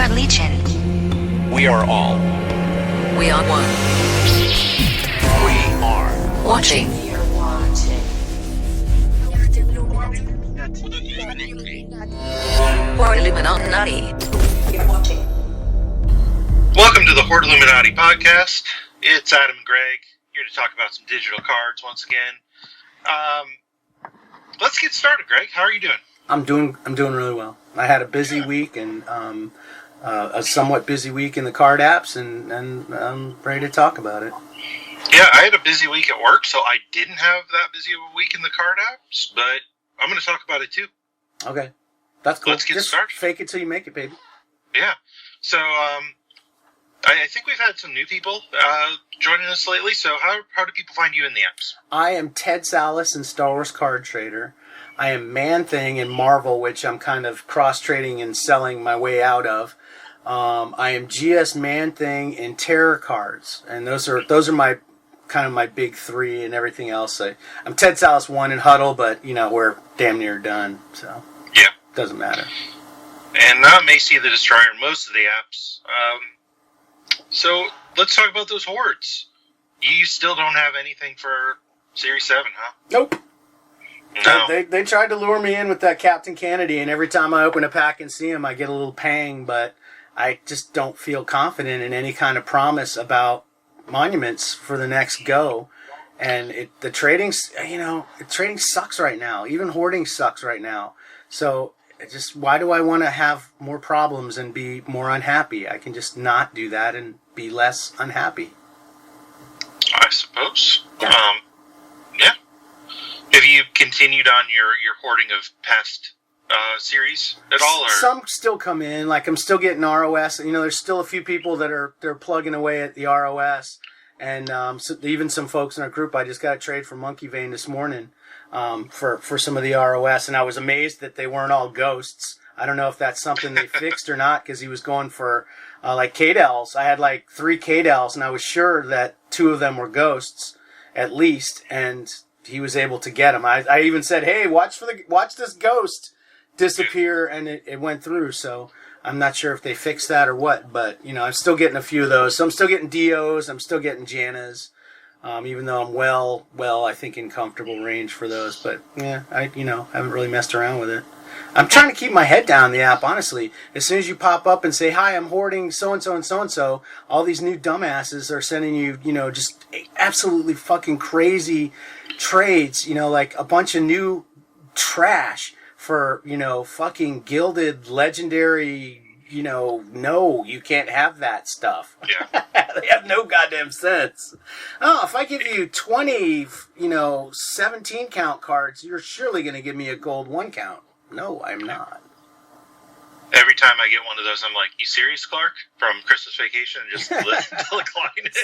are legion. We are all. We are one. We are Watching. Hoard Illuminati. Welcome to the Hoard Illuminati podcast. It's Adam and Gregg here to talk about some digital cards once again. Let's get started, Greg. How are you doing? I'm doing really well. I had a busy week and a somewhat busy week in the card apps, and I'm ready to talk about it. Yeah, I had a busy week at work, so I didn't have that busy of a week in the card apps, but I'm going to talk about it too. Okay, that's cool. Let's get started. Fake it till you make it, baby. Yeah. So I think we've had some new people joining us lately. So how do people find you in the apps? I am Ted Salas in Star Wars Card Trader. I am Man-Thing in Marvel, which I'm kind of cross-trading and selling my way out of. I am GS Man-Thing in Terror Cards, and those are my kind of my big three, and everything else. I'm Ted Salas 1 in Huddle, but we're damn near done, so yeah, doesn't matter. And I'm Macy the Destroyer in most of the apps. So let's talk about those hordes. You still don't have anything for Series 7, huh? Nope. No. They tried to lure me in with that Captain Kennedy, and every time I open a pack and see him, I get a little pang, but I just don't feel confident in any kind of promise about monuments for the next go. And the trading sucks right now. Even hoarding sucks right now. So why do I want to have more problems and be more unhappy? I can just not do that and be less unhappy. I suppose. Yeah. Yeah. Have you continued on your hoarding of past series at all? Or? Some still come in. Like, I'm still getting ROS. There's still a few people they're plugging away at the ROS. And so even some folks in our group, I just got a trade from Monkey Vein this morning for some of the ROS. And I was amazed that they weren't all ghosts. I don't know if that's something they fixed or not, because he was going for like K-Dells. I had like 3 K-Dells, and I was sure that 2 of them were ghosts at least, and he was able to get them. I even said, "Hey, watch this ghost disappear," and it went through. So I'm not sure if they fixed that or what, but I'm still getting a few of those. So I'm still getting Dios, I'm still getting Jannas, even though I'm well, I think in comfortable range for those. But yeah, I haven't really messed around with it. I'm trying to keep my head down in the app, honestly. As soon as you pop up and say, "Hi, I'm hoarding so-and-so and so-and-so," all these new dumbasses are sending you, just absolutely fucking crazy trades, like a bunch of new trash for, fucking gilded, legendary, no, you can't have that stuff. Yeah. They have no goddamn sense. Oh, if I give you 20, 17 count cards, you're surely going to give me a gold 1 count. No, I'm not. Every time I get one of those, I'm like, "You serious, Clark?" From Christmas Vacation, and just decline it.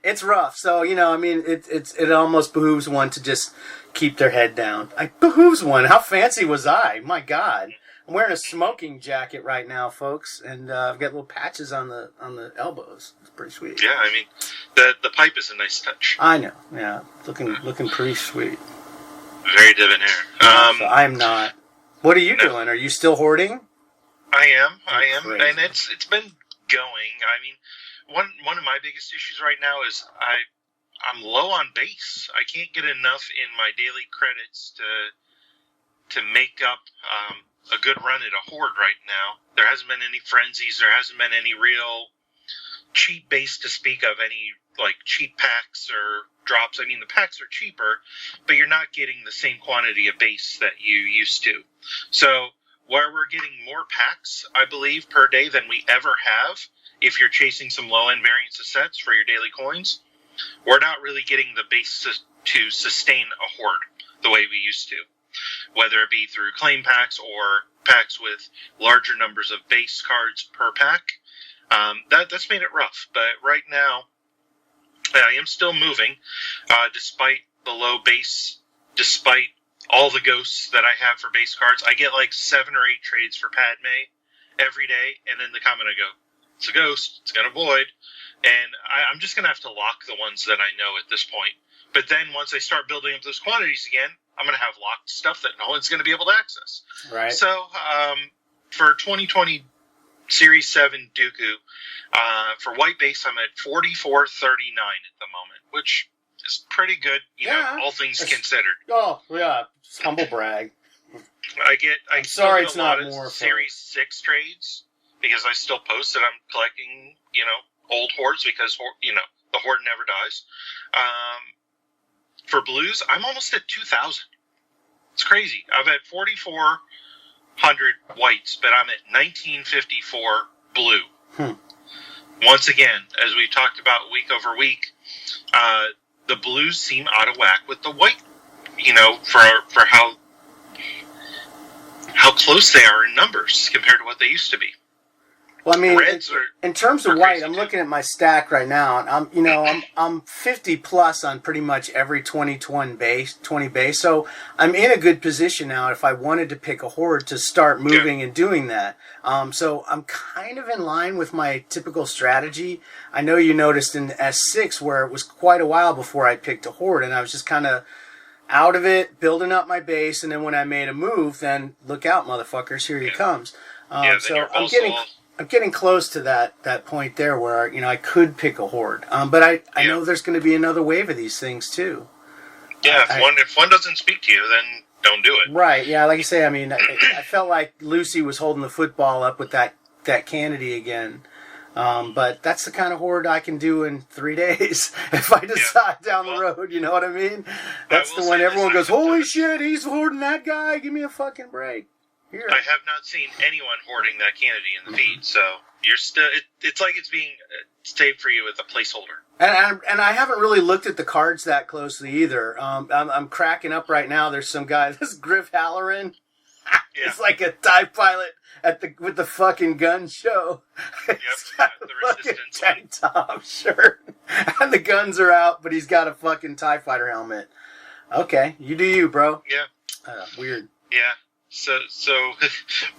It's rough. So, it almost behooves one to just keep their head down. Behooves one. How fancy was I? My God. I'm wearing a smoking jacket right now, folks, and I've got little patches on the elbows. It's pretty sweet. Yeah, the pipe is a nice touch. I know. Yeah, looking pretty sweet. Very debonair. So I'm not. What are you doing? Are you still hoarding? I am, Crazy. and it's been going. One of my biggest issues right now is I'm low on base. I can't get enough in my daily credits to make up a good run at a hoard right now. There hasn't been any frenzies. There hasn't been any real cheap base to speak of. Any like cheap packs or drops. The packs are cheaper, but you're not getting the same quantity of base that you used to. So where we're getting more packs, I believe, per day than we ever have, if you're chasing some low-end variants of sets for your daily coins, we're not really getting the base to sustain a hoard the way we used to, whether it be through claim packs or packs with larger numbers of base cards per pack. That's made it rough, but right now I am still moving, despite the low base, despite all the ghosts that I have for base cards. I get like 7 or 8 trades for Padme every day, and then the comment I go, "It's a ghost, it's going to void," and I'm just going to have to lock the ones that I know at this point. But then once I start building up those quantities again, I'm going to have locked stuff that no one's going to be able to access. Right. So for 2022, Series 7 Dooku. For white base, I'm at 44.39 at the moment, which is pretty good, you know, all things considered. Oh, yeah. Just humble brag. I'm sorry get it's a lot not of more. Series 6 trades because I still post that I'm collecting, you know, old Hoards because, you know, the Hoard never dies. For blues, I'm almost at 2,000. It's crazy. I've had 4,400 whites, but I'm at 1954 blue. Once again, as we talked about week over week, the blues seem out of whack with the white, you know, for how close they are in numbers compared to what they used to be. Well, I mean, Reds in terms of white, I'm looking at my stack right now, and I'm 50 plus on pretty much every 20 base. So I'm in a good position now if I wanted to pick a Hoard to start moving and doing that. So I'm kind of in line with my typical strategy. I know you noticed in S6 where it was quite a while before I picked a Hoard, and I was just kind of out of it, building up my base, and then when I made a move, then look out, motherfuckers, here he comes. So I'm getting close to that point there where, you know, I could pick a Hoard. But I know there's going to be another wave of these things too. Yeah, if one doesn't speak to you, then don't do it. Right, yeah, like you say, I mean, I felt like Lucy was holding the football up with that Kennedy again. But that's the kind of Hoard I can do in 3 days if I decide down the road, you know what I mean? That's the one everyone goes, holy shit, he's hoarding that guy, give me a fucking break. Here. I have not seen anyone hoarding that Kennedy in the feed, so you're still. It's like it's being saved for you as a placeholder. And I haven't really looked at the cards that closely either. I'm cracking up right now. There's some guy, this Griff Halloran. It's like a TIE pilot with the fucking gun show. He's got the fucking Resistance tank top shirt, and the guns are out, but he's got a fucking TIE fighter helmet. Okay, you do you, bro. Yeah. Weird. Yeah. So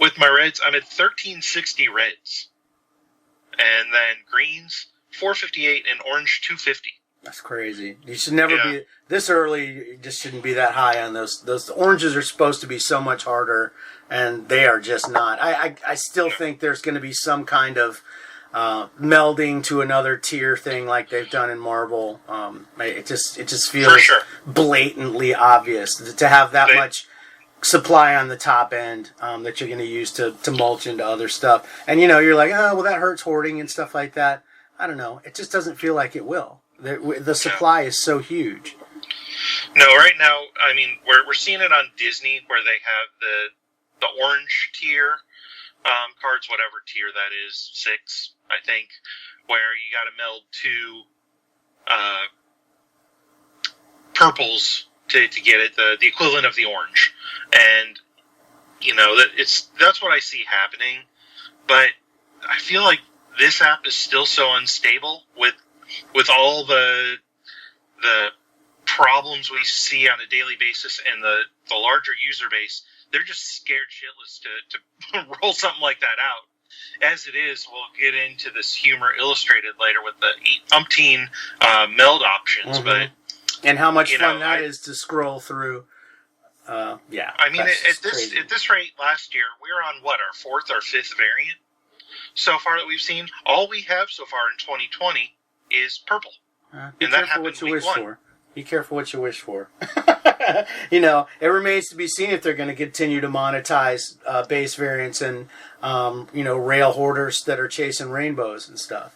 with my reds, I'm at 1360 reds, and then greens 458 and orange 250. That's crazy. You should never be this early. You just shouldn't be that high on those. Those oranges are supposed to be so much harder, and they are just not. I still think there's going to be some kind of melding to another tier thing like they've done in Marble. It just feels blatantly obvious to have that much supply on the top end that you're going to use to mulch into other stuff. And you know, you're like, oh, well, that hurts hoarding and stuff like that. I don't know. It just doesn't feel like it will. The supply is so huge. No, right now, I mean, we're seeing it on Disney where they have the orange tier cards, whatever tier that is, 6, I think, where you got to meld 2 purples to get it, the equivalent of the orange. And, you know, that's what I see happening. But I feel like this app is still so unstable with all the problems we see on a daily basis and the larger user base. They're just scared shitless to roll something like that out. As it is, we'll get into this humor illustrated later with the umpteen meld options. But and how much fun that is to scroll through. I mean, at this rate, last year we were on what, our 4th or 5th variant so far that we've seen. All we have so far in 2020 is purple, and that happened what you wish for. Be careful what you wish for. You know, it remains to be seen if they're going to continue to monetize base variants and you know, rail hoarders that are chasing rainbows and stuff.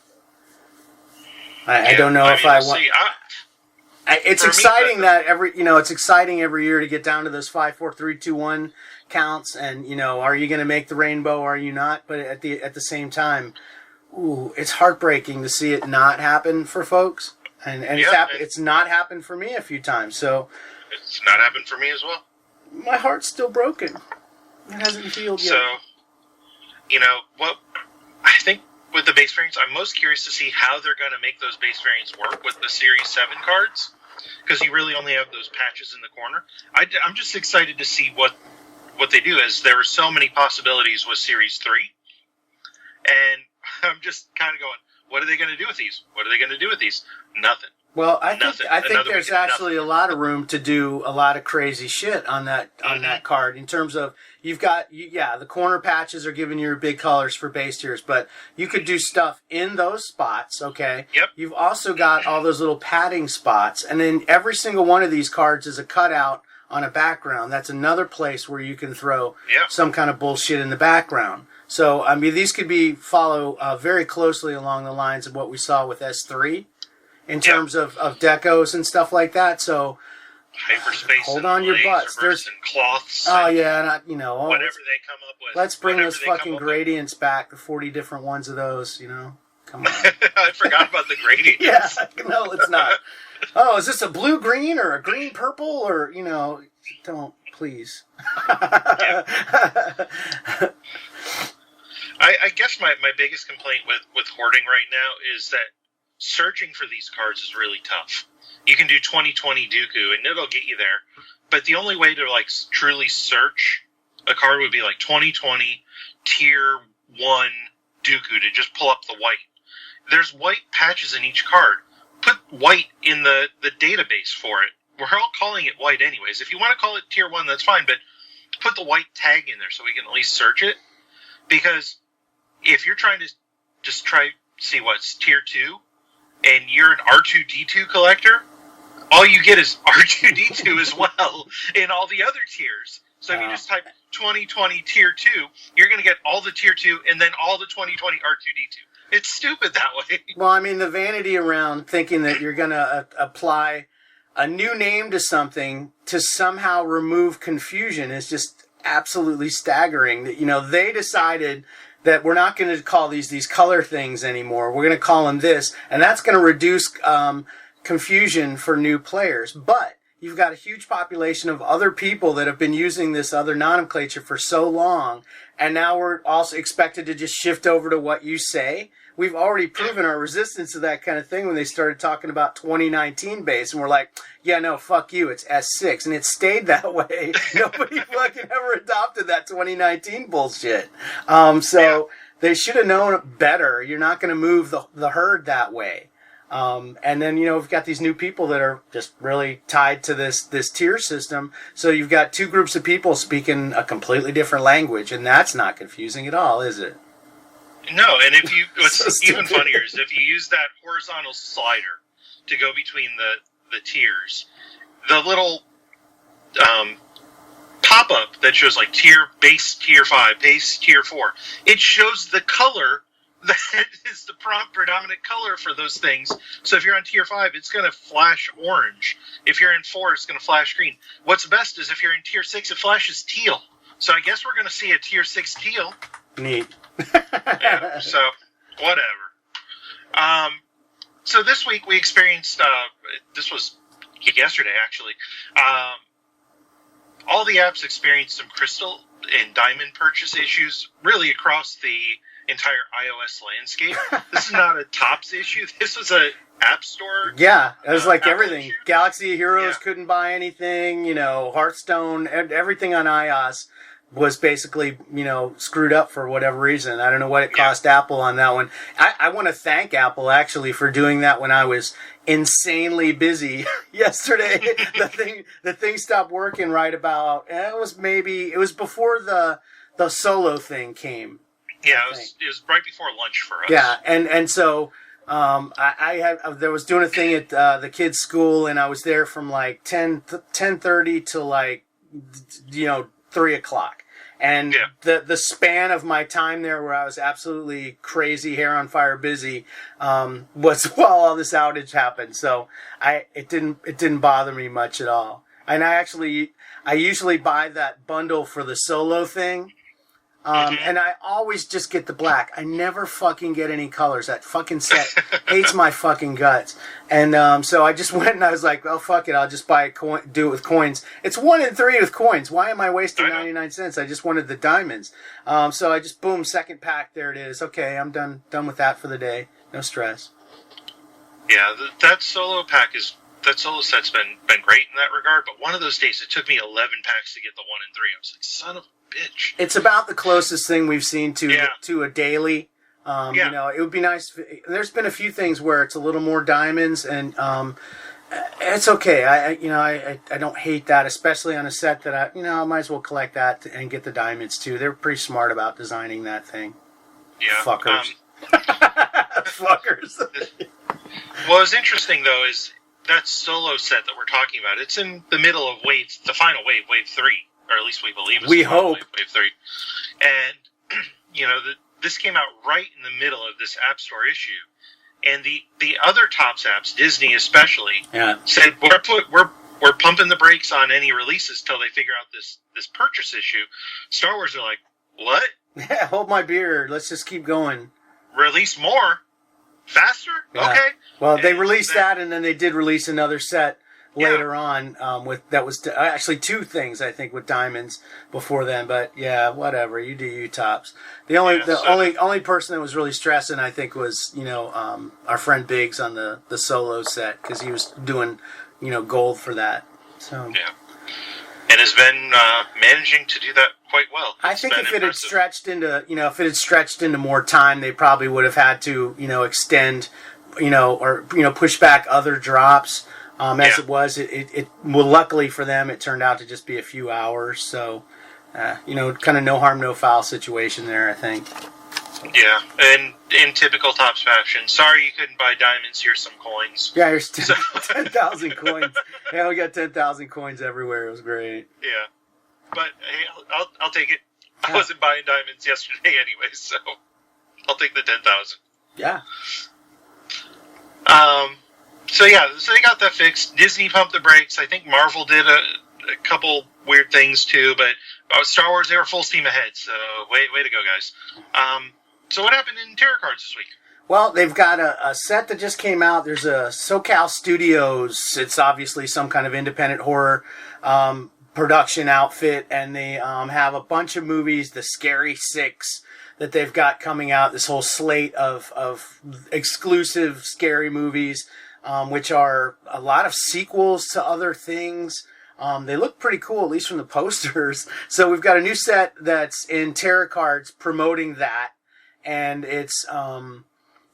I don't know if I want. It's exciting it's exciting every year to get down to those 5, 4, 3, 2, 1 counts, and you know, are you going to make the rainbow? Or are you not? But at the same time, it's heartbreaking to see it not happen for folks, and it's not happened for me a few times. So it's not happened for me as well. My heart's still broken. It hasn't healed yet. So, you know what? I think with the base variants, I'm most curious to see how they're going to make those base variants work with the Series 7 cards, because you really only have those patches in the corner. I'm just excited to see what they do, as there are so many possibilities with Series 3. And I'm just kind of going, what are they going to do with these? What are they going to do with these? Nothing. Well, I think Another there's weekend, actually nothing. a lot of room to do a lot of crazy shit on that card in terms of you've got the corner patches are giving you big colors for base tiers, but you could do stuff in those spots. Okay. Yep. You've also got all those little padding spots, and then every single one of these cards is a cutout on a background. That's another place where you can throw some kind of bullshit in the background. So I mean, these could follow very closely along the lines of what we saw with S3. In terms of decos and stuff like that, so hyperspace. Hold on your butts. There's cloths. Oh yeah, and whatever they come up with. Let's bring those fucking gradients back. The 40 different ones of those. Come on. I forgot about the gradients. Yeah, no, it's not. Oh, is this a blue green or a green purple or Don't please. I guess my biggest complaint with hoarding right now is that searching for these cards is really tough. You can do 2020 Dooku and it'll get you there, but the only way to truly search a card would be 2020 tier 1 Dooku to just pull up the white. There's white patches in each card. Put white in the database for it. We're all calling it white anyways. If you want to call it tier 1, that's fine, but put the white tag in there so we can at least search it. Because if you're trying to just see what's tier 2, and you're an R2-D2 collector, all you get is R2-D2 as well in all the other tiers. So if you just type 2020 tier 2, you're going to get all the tier 2 and then all the 2020 R2-D2. It's stupid that way. Well, I mean, the vanity around thinking that you're going to apply a new name to something to somehow remove confusion is just absolutely staggering. They decided that we're not going to call these color things anymore. We're going to call them this, and that's going to reduce confusion for new players. But you've got a huge population of other people that have been using this other nomenclature for so long, and now we're also expected to just shift over to what you say. We've already proven our resistance to that kind of thing when they started talking about 2019 base, and we're like, yeah, no, fuck you, it's S6, and it stayed that way. Nobody fucking ever adopted that 2019 bullshit. They should have known better. You're not going to move the herd that way. And then, we've got these new people that are just really tied to this tier system. So you've got two groups of people speaking a completely different language, and that's not confusing at all, is it? No, and what's even funnier is if you use that horizontal slider to go between the tiers, the little pop-up that shows base tier 5, base tier 4, it shows the color that is the predominant color for those things. So if you're on tier 5, it's going to flash orange. If you're in 4, it's going to flash green. What's best is if you're in tier 6, it flashes teal. So I guess we're going to see a tier 6 teal. Neat. So, whatever. So this week we experienced, this was yesterday actually, all the apps experienced some crystal and diamond purchase issues really across the entire iOS landscape. This is not a Tops issue. This was a App Store. Yeah, it was everything. Issue. Galaxy Heroes couldn't buy anything, Hearthstone, everything on iOS was basically, screwed up for whatever reason. I don't know what it cost Apple on that one. I want to thank Apple, actually, for doing that when I was insanely busy yesterday. The thing stopped working right about, it was before the solo thing came. Yeah, it was right before lunch for us. Yeah, and so I was doing a thing at the kids' school, and I was there from 10:30 to 3 o'clock. And the span of my time there where I was absolutely crazy, hair on fire busy, was while all this outage happened. So it didn't bother me much at all. And I usually buy that bundle for the solo thing. And I always just get the black. I never fucking get any colors. That fucking set hates my fucking guts. And so I just went and I was like, well, fuck it. I'll just buy a coin, do it with coins. It's 1 in 3 with coins. Why am I wasting 99 cents? I just wanted the diamonds. So I just, boom, second pack. There it is. Okay, I'm done with that for the day. No stress. Yeah, that solo set's been great in that regard. But one of those days, it took me 11 packs to get the 1 in 3. I was like, son of a bitch. It's about the closest thing we've seen to a daily. Yeah. You know, it would be nice. There's been a few things where it's a little more diamonds, and it's okay. I don't hate that, especially on a set that I might as well collect that and get the diamonds too. They're pretty smart about designing that thing. Yeah. Fuckers. Fuckers. What was interesting though is that solo set that we're talking about. It's in the middle of the final wave, wave 3, or at least we believe it's We the final hope. wave 3. And you know, this came out right in the middle of this App Store issue. And the other Topps apps, Disney especially, said we're pumping the brakes on any releases till they figure out this purchase issue. Star Wars are like, what? Yeah, hold my beer. Let's just keep going. Release more, faster? Yeah. Okay. Well, they And released that, and then they did release another set later on actually 2 things I think with diamonds before then. But yeah, whatever, you do you, Topps. The only person that was really stressing I think was our friend Biggs on the solo set, because he was doing gold for that. So yeah, and has been managing to do that quite well. I think if it had stretched into more time, they probably would have had to extend or push back other drops. As it was, well, luckily for them, it turned out to just be a few hours. So, kind of no harm, no foul situation there, I think. Yeah, and in typical Topps fashion, sorry you couldn't buy diamonds, here's some coins. Yeah, here's 10,000 coins. Yeah, we got 10,000 coins everywhere. It was great. Yeah, but hey, I'll take it. I wasn't buying diamonds yesterday anyway, so I'll take the 10,000. Yeah. So they got that fixed. Disney pumped the brakes. I think Marvel did a couple weird things too, but Star Wars, they were full steam ahead. So way to go, guys. So what happened in Tarot Cards this week? Well, they've got a set that just came out. There's a SoCal Studios. It's obviously some kind of independent horror production outfit, and they have a bunch of movies, the Scary Six, that they've got coming out. This whole slate of exclusive scary movies. Which are a lot of sequels to other things. They look pretty cool, at least from the posters. So we've got a new set that's in Tarot Cards promoting that. And it's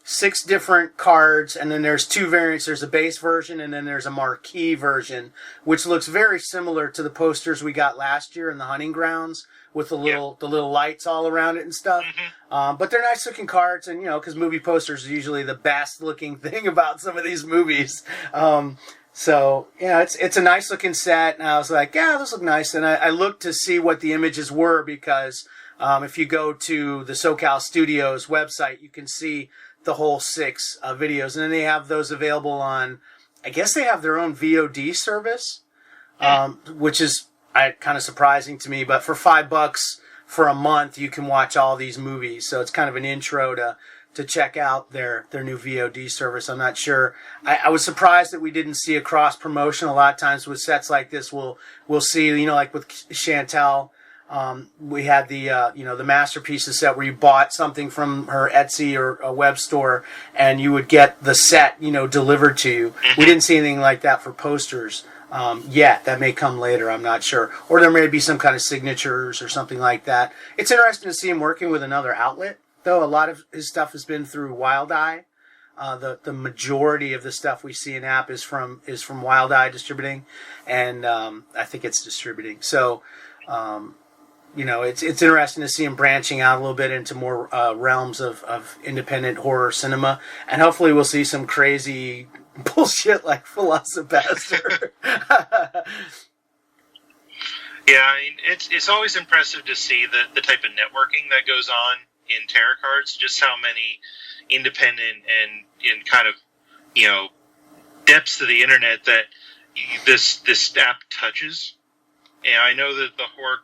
6 different cards, and then there's 2 variants. There's a base version, and then there's a marquee version, which looks very similar to the posters we got last year in the hunting grounds, with the little lights all around it and stuff. Mm-hmm. But they're nice looking cards, and because movie posters are usually the best looking thing about some of these movies. So it's a nice looking set, and I was like, yeah, those look nice. And I looked to see what the images were, because if you go to the SoCal Studios website, you can see the whole 6 videos, and then they have those available on, I guess they have their own VOD service, which is kind of surprising to me, but for $5 for a month, you can watch all these movies. So it's kind of an intro to check out their new VOD service. I'm not sure. I was surprised that we didn't see a cross promotion. A lot of times with sets like this, we'll see, like with Chantel, we had the Masterpieces set where you bought something from her Etsy or a web store, and you would get the set, delivered to you. We didn't see anything like that for posters. Yet. That may come later, I'm not sure. Or there may be some kind of signatures or something like that. It's interesting to see him working with another outlet, though. A lot of his stuff has been through Wild Eye. The majority of the stuff we see in app is from Wild Eye Distributing, and I think it's distributing. So, it's interesting to see him branching out a little bit into more realms of independent horror cinema, and hopefully we'll see some crazy bullshit like Velocipaster. Yeah, I mean, it's always impressive to see the type of networking that goes on in Tarot Cards, just how many independent and kind of, depths of the internet that this app touches. And I know that the horror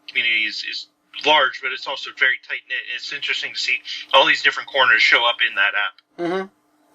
community is large, but it's also very tight-knit. It's interesting to see all these different corners show up in that app. Mm-hmm.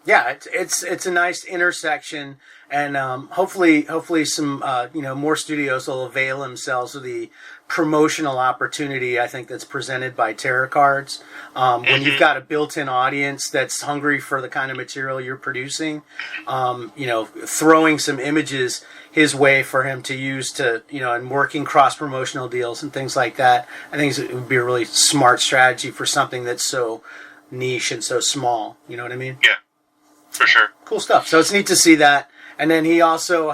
Yeah, it's a nice intersection, and hopefully some more studios will avail themselves of the promotional opportunity, I think, that's presented by Tarot Cards. When you've got a built-in audience that's hungry for the kind of material you're producing, throwing some images his way for him to use to, and working cross-promotional deals and things like that, I think it would be a really smart strategy for something that's so niche and so small. You know what I mean? Yeah, for sure. Cool stuff. So it's neat to see that. And then he also,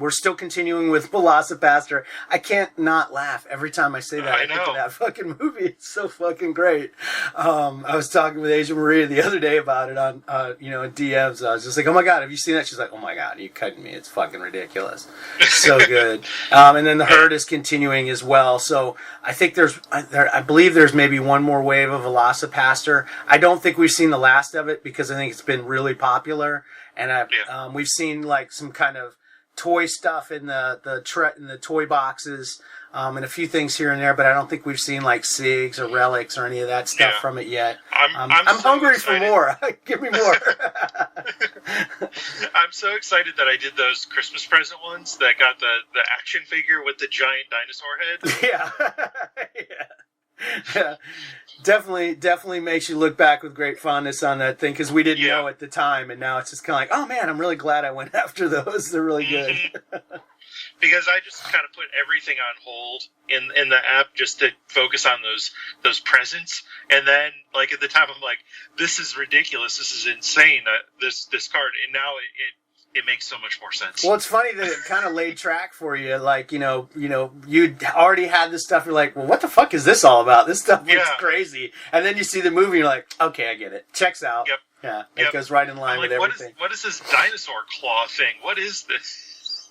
we're still continuing with Velocipaster. I can't not laugh every time I say that. I think of that fucking movie. It's so fucking great. I was talking with Asia Maria the other day about it on, in DMs. I was just like, oh my God, have you seen that? She's like, oh my God, are you kidding me? It's fucking ridiculous. So good. And then the herd is continuing as well. So I think I believe there's maybe one more wave of Velocipaster. I don't think we've seen the last of it because I think it's been really popular. And we've seen like some kind of toy stuff in the toy boxes, and a few things here and there, but I don't think we've seen like SIGs or relics or any of that stuff from it yet. I'm so hungry excited for more. Give me more. I'm so excited that I did those Christmas present ones that got the action figure with the giant dinosaur head. Yeah. Definitely makes you look back with great fondness on that thing because we didn't know at the time, and now it's just kind of like, oh man, I'm really glad I went after those. They're really good. Because I just kind of put everything on hold in the app just to focus on those presents, and then like at the time I'm like, this is ridiculous, this is insane, this card, and now it makes so much more sense. Well, it's funny that it kind of laid track for you. Like, you'd already had this stuff. You're like, well, what the fuck is this all about? This stuff looks crazy. And then you see the movie and you're like, okay, I get it. Checks out. Yep. Yeah, it goes right in line with everything. What is this dinosaur claw thing? What is this?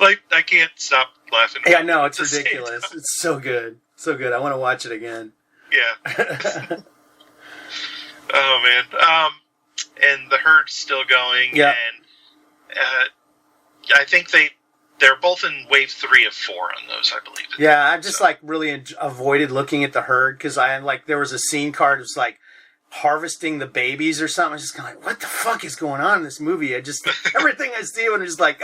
Like, I can't stop laughing. Yeah, no, it's ridiculous. It's so good. So good. I want to watch it again. Yeah. Oh, man. And the herd's still going, and I think they're both in wave 3 of 4 on those, I believe. Yeah, I just really avoided looking at the herd because there was a scene card that was like harvesting the babies or something. I was just kind of like, what the fuck is going on in this movie? I just everything I see when I'm just like,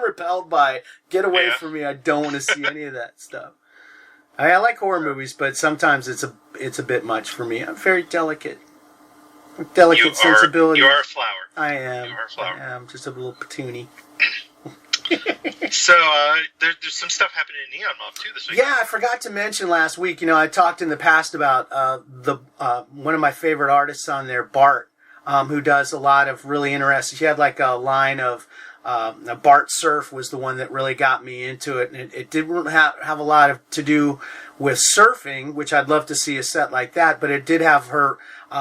repelled by it. Get away from me. I don't want to see any of that stuff. I like horror movies, but sometimes it's a bit much for me. I'm very delicate. Delicate sensibility. You are a flower. I am. You are a flower. I am just a little patoonie. So there's some stuff happening in Neonmob too this week. Yeah, I forgot to mention last week. I talked in the past about one of my favorite artists on there, Bart, who does a lot of really interesting. She had like a line of Bart Surf was the one that really got me into it, and it didn't have a lot to do with surfing, which I'd love to see a set like that, but it did have her.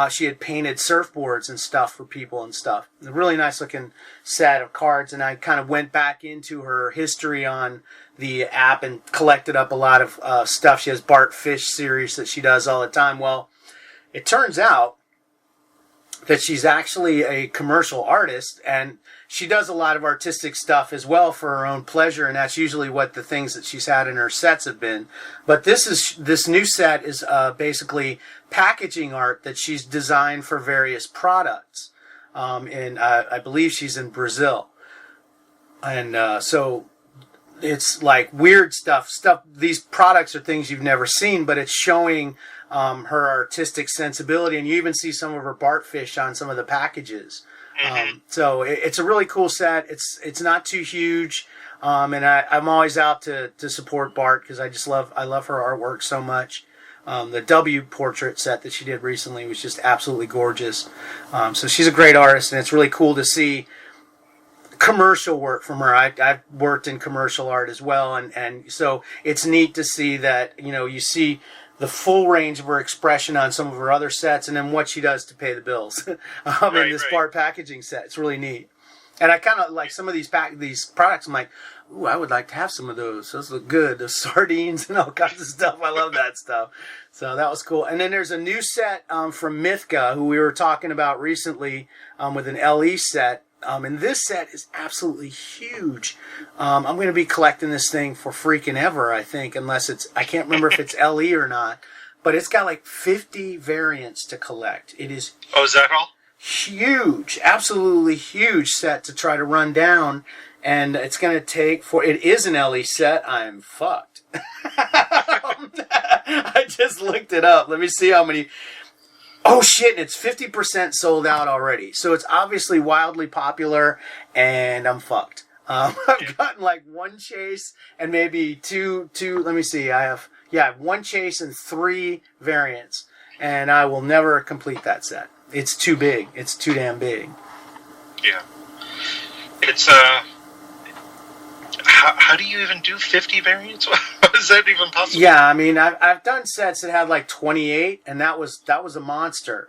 She had painted surfboards and stuff for people and stuff. A really nice looking set of cards, and I kind of went back into her history on the app and collected up a lot of stuff. She has Bart Fish series that she does all the time. Well, it turns out that she's actually a commercial artist, and she does a lot of artistic stuff as well for her own pleasure, and that's usually what the things that she's had in her sets have been. But this new set is basically packaging art that she's designed for various products, and I believe she's in Brazil, and so it's like weird stuff. These products are things you've never seen, but it's showing her artistic sensibility, and you even see some of her Bart fish on some of the packages. So it's a really cool set. It's not too huge, and I'm always out to support Bart because I love her artwork so much. The W portrait set that she did recently was just absolutely gorgeous. So she's a great artist, and it's really cool to see commercial work from her. I've worked in commercial art as well, and so it's neat to see that you see the full range of her expression on some of her other sets, and then what she does to pay the bills in this Bart packaging set. It's really neat. And I kind of like some of these products. I'm like, ooh, I would like to have some of those. Those look good. Those sardines and all kinds of stuff. I love that stuff. So that was cool. And then there's a new set from Mythka, who we were talking about recently with an LE set. And this set is absolutely huge. I'm going to be collecting this thing for freaking ever, I think, unless I can't remember if it's LE or not. But it's got like 50 variants to collect. It is... Oh, is that all? Huge, absolutely huge set to try to run down, and it's going to take it is an LE set. I'm fucked. I just looked it up. Let me see how many. Oh shit, and it's 50% sold out already. So it's obviously wildly popular, and I'm fucked. I've gotten like one chase and maybe two. Let me see. I have one chase and 3 variants. and I will never complete that set. It's too big. It's too damn big. Yeah. It's how do you even do 50 variants? Is that even possible? Yeah, I mean, I've done sets that had like 28, and that was a monster.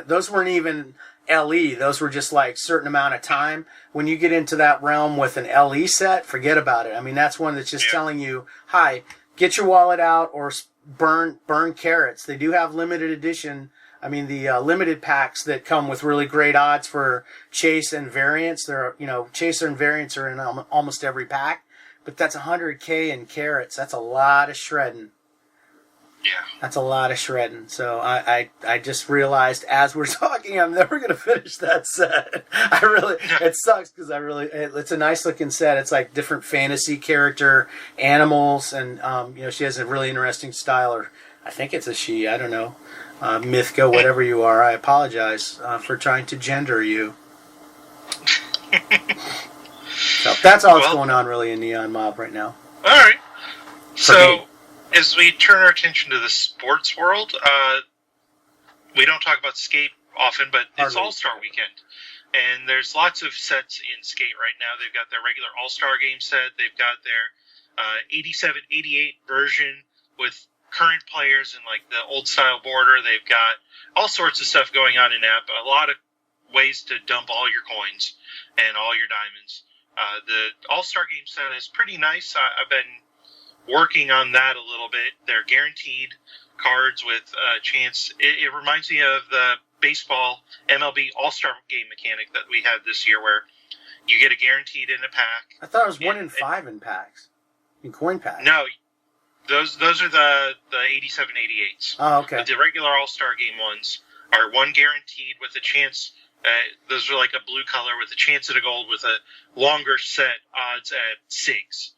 Those weren't even LE. Those were just like certain amount of time. When you get into that realm with an LE set, forget about it. I mean, that's one that's just telling you, hi, get your wallet out or burn carrots. They do have limited edition. I mean, the limited packs that come with really great odds for chase and variants. Chaser and variants are in almost every pack, but that's 100K in carrots. That's a lot of shredding. Yeah. That's a lot of shredding. So I just realized as we're talking, I'm never going to finish that set. It sucks because it's a nice looking set. It's like different fantasy character animals, and she has a really interesting style, or I think it's a she. I don't know. Mythco, whatever you are, I apologize for trying to gender you. So that's all that's going on really in Neonmob right now. All right. So as we turn our attention to the sports world, we don't talk about skate often, but it's All-Star Weekend. And there's lots of sets in skate right now. They've got their regular All-Star game set. They've got their 87, 88 version with current players and like the old style border. They've got all sorts of stuff going on in app. A lot of ways to dump all your coins and all your diamonds. The All-Star game set is pretty nice. I've been working on that a little bit. They're guaranteed cards with a chance. It reminds me of the baseball MLB All-Star game mechanic that we had this year, where you get a guaranteed in a pack. I thought it was 1 in 5 in packs, in coin packs. No. Those are the 87, 88s. Oh, okay. But the regular All-Star Game ones are one guaranteed with a chance. Those are like a blue color with a chance at a gold with a longer set odds at SIGs.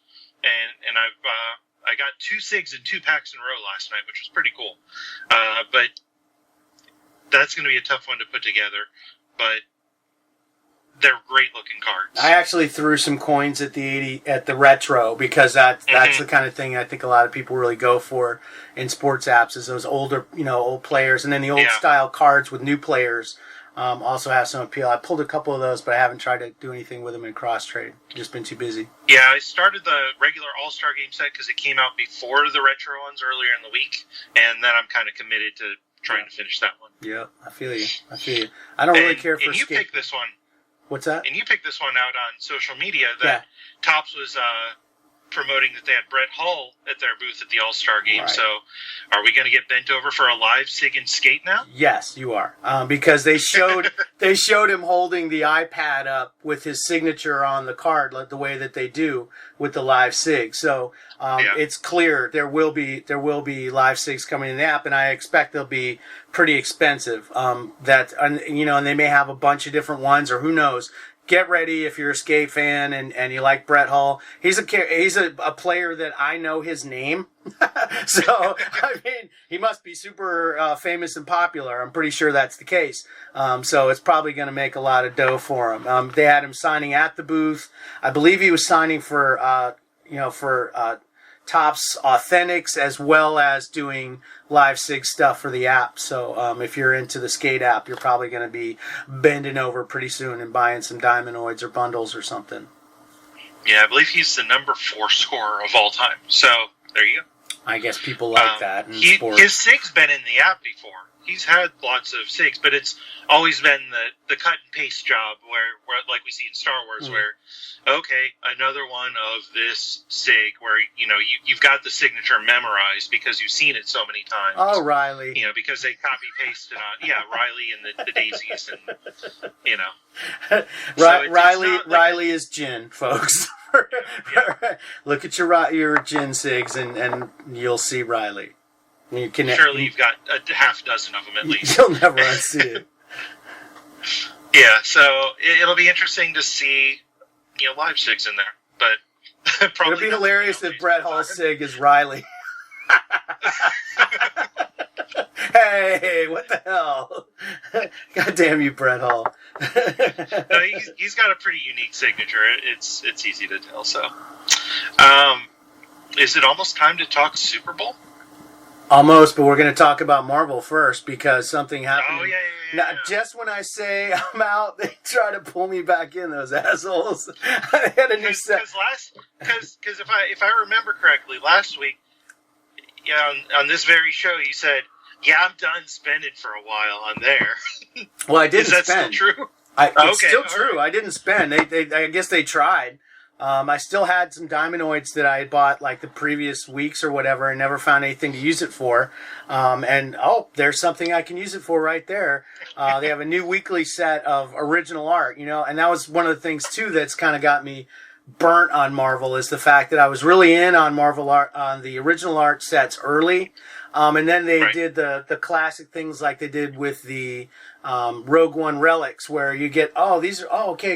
And I got 2 SIGs and 2 packs in a row last night, which was pretty cool. But that's going to be a tough one to put together. But they're great looking cards. I actually threw some coins at the retro because that's the kind of thing I think a lot of people really go for in sports apps, is those older, old players, and then the old style cards with new players also have some appeal. I pulled a couple of those, but I haven't tried to do anything with them in cross trade. Just been too busy. Yeah, I started the regular All-Star game set because it came out before the retro ones earlier in the week, and then I'm kind of committed to trying to finish that one. Yeah, I feel you. I don't really care for and you picked this one. What's that? And you picked this one out on social media that Topps was promoting that they had Brett Hull at their booth at the All-Star game. Right. So are we going to get bent over for a live SIG and skate now? Yes, you are. Because they showed him holding the iPad up with his signature on the card, like the way that they do with the live SIG. So it's clear there will be live SIGs coming in the app, and I expect they'll be pretty expensive. And they may have a bunch of different ones, or who knows. Get ready if you're a skate fan and you like Brett Hull. He's a player that I know his name. So, I mean, he must be super famous and popular. I'm pretty sure that's the case. So it's probably going to make a lot of dough for him. They had him signing at the booth. I believe he was signing for Topps Authentics, as well as doing live SIG stuff for the app. So if you're into the skate app, you're probably going to be bending over pretty soon and buying some Diamondoids or bundles or something. Yeah, I believe he's the number 4 scorer of all time. So there you go. I guess people like that in sports. His SIG's been in the app before. He's had lots of SIGs, but it's always been the cut and paste job where like we see in Star Wars, where, okay, another one of this SIG where, you've got the signature memorized because you've seen it so many times. Oh, Riley. Because they copy pasted on, Riley and the daisies and, So Riley is Jin, folks. Look at your Jin SIGs and you'll see Riley. Surely you've got a half dozen of them at least. You'll never unsee it. Yeah, so it'll be interesting to see, live SIGs in there. But probably it'll be hilarious if Brett Hall's SIG is Riley. Hey, what the hell? God damn you, Brett Hall. No, he's got a pretty unique signature. It's easy to tell. So, is it almost time to talk Super Bowl? Almost, but we're going to talk about Marvel first because something happened. Oh, yeah. Now, just when I say I'm out, they try to pull me back in, those assholes. I had a new set. Because if I remember correctly, last week, on this very show, you said, "Yeah, I'm done spending for a while on there." Well, I didn't spend. Is that spend. still true? It's still true. Right. I didn't spend. I guess they tried. I still had some Diamondoids that I had bought like the previous weeks or whatever and never found anything to use it for. There's something I can use it for right there. They have a new weekly set of original art, and that was one of the things too that's kind of got me burnt on Marvel is the fact that I was really in on Marvel art, on the original art sets early. And then they did the classic things like they did with the Rogue One relics, where you get, I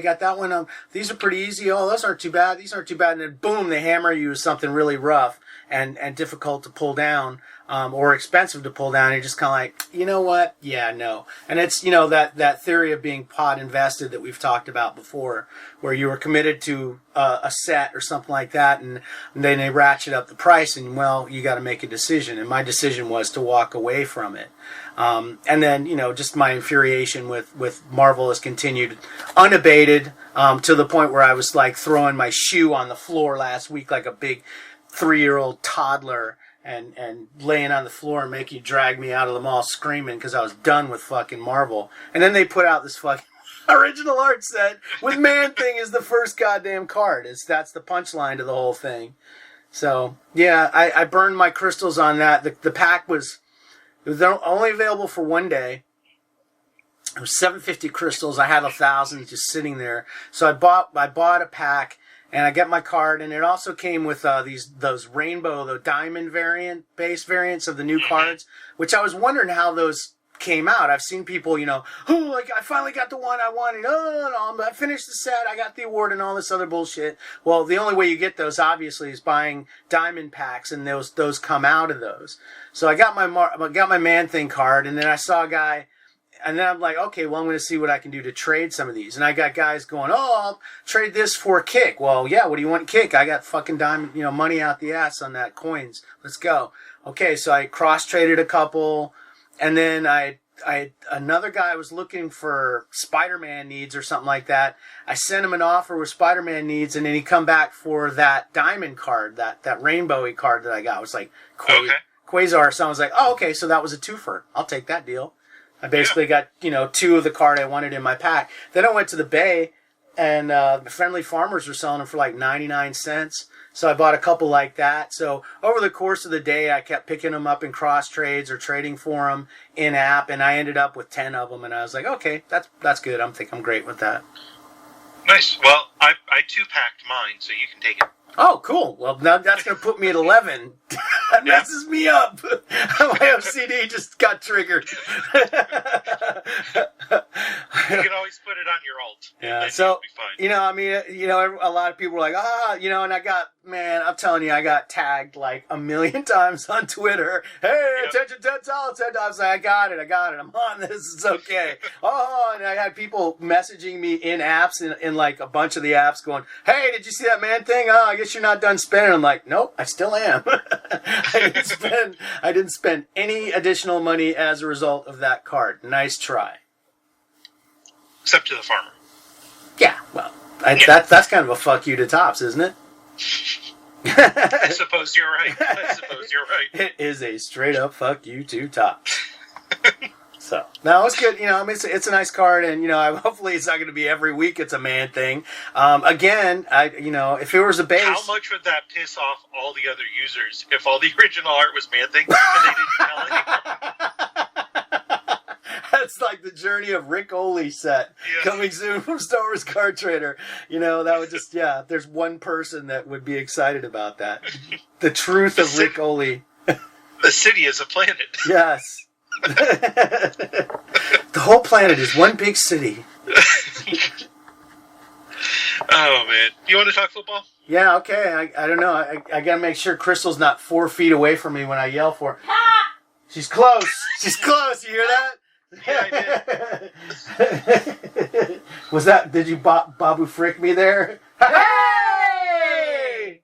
got that one. These are pretty easy. Oh, those aren't too bad. These aren't too bad. And then boom, they hammer you with something really rough and difficult to pull down, or expensive to pull down. You're just kind of like, you know what? Yeah, no. And it's, that theory of being pod invested that we've talked about before, where you were committed to a set or something like that, and then they ratchet up the price, and well, you got to make a decision. And my decision was to walk away from it. And then, just my infuriation with Marvel has continued unabated, to the point where I was like throwing my shoe on the floor last week like a big 3-year-old toddler and laying on the floor and making you drag me out of the mall screaming because I was done with fucking Marvel. And then they put out this fucking original art set with Man-Thing as the first goddamn card. That's the punchline to the whole thing. So, yeah, I burned my crystals on that. The pack was only available for one day. It was 750 crystals. I had 1,000 just sitting there. So I bought a pack, and I get my card, and it also came with those rainbow, the diamond base variants of the new cards, which I was wondering how those came out. I've seen people, I finally got the one I wanted. I finished the set. I got the award and all this other bullshit. Well, the only way you get those, obviously, is buying diamond packs, and those come out of those. So I got my Man-Thing card, and then I saw a guy, and then I'm like, okay, well, I'm going to see what I can do to trade some of these. And I got guys going, I'll trade this for a kick. Well, yeah, what do you want kick? I got fucking diamond, money out the ass on that coins. Let's go. Okay, so I cross-traded a couple, and then I another guy was looking for Spider-Man needs or something like that. I sent him an offer with Spider-Man needs, and then he come back for that diamond card, that rainbowy card that I got. It was like Quasar. So I was like, okay, so that was a twofer. I'll take that deal. I basically got, 2 of the card I wanted in my pack. Then I went to the Bay, and Friendly Farmers were selling them for like 99 cents. So I bought a couple like that. So over the course of the day, I kept picking them up in cross trades or trading for them in app, and I ended up with 10 of them. And I was like, okay, that's good. I think I'm great with that. Nice. Well, I 2-packed mine, so you can take it. Oh, cool. Well, now that's going to put me at 11. That messes me up. My OCD just got triggered. You can always put it on your alt. Yeah, so, be fine. a lot of people were like, and I got, I'm telling you, I got tagged like a million times on Twitter. Hey, attention, $10. I was like, I got it. I'm on this. It's okay. And I had people messaging me in apps, in like a bunch of the apps going, hey, did you see that Man-Thing? I guess you're not done spending. I'm like, nope, I still am. I didn't spend any additional money as a result of that card. Nice try. Except to the farmer. Yeah, well, that's kind of a fuck you to Topps, isn't it? I suppose you're right. It is a straight up fuck you to Topps. So, no, it's good. It's a nice card, and, hopefully it's not going to be every week it's a Man-Thing. Again, if it was a base... How much would that piss off all the other users if all the original art was Man-Thing and they didn't tell anyone? That's like the Journey of Rick Oley set coming soon from Star Wars Card Trader. That would just, there's one person that would be excited about that. The truth of Rick Oley. The city is a planet. Yes. The whole planet is one big city. Oh, man. You want to talk football? Yeah, okay. I don't know. I got to make sure Crystal's not 4 feet away from me when I yell for her. She's close. She's close. You hear that? Yeah, I did. Was that, did you Babu Frik me there? Hey!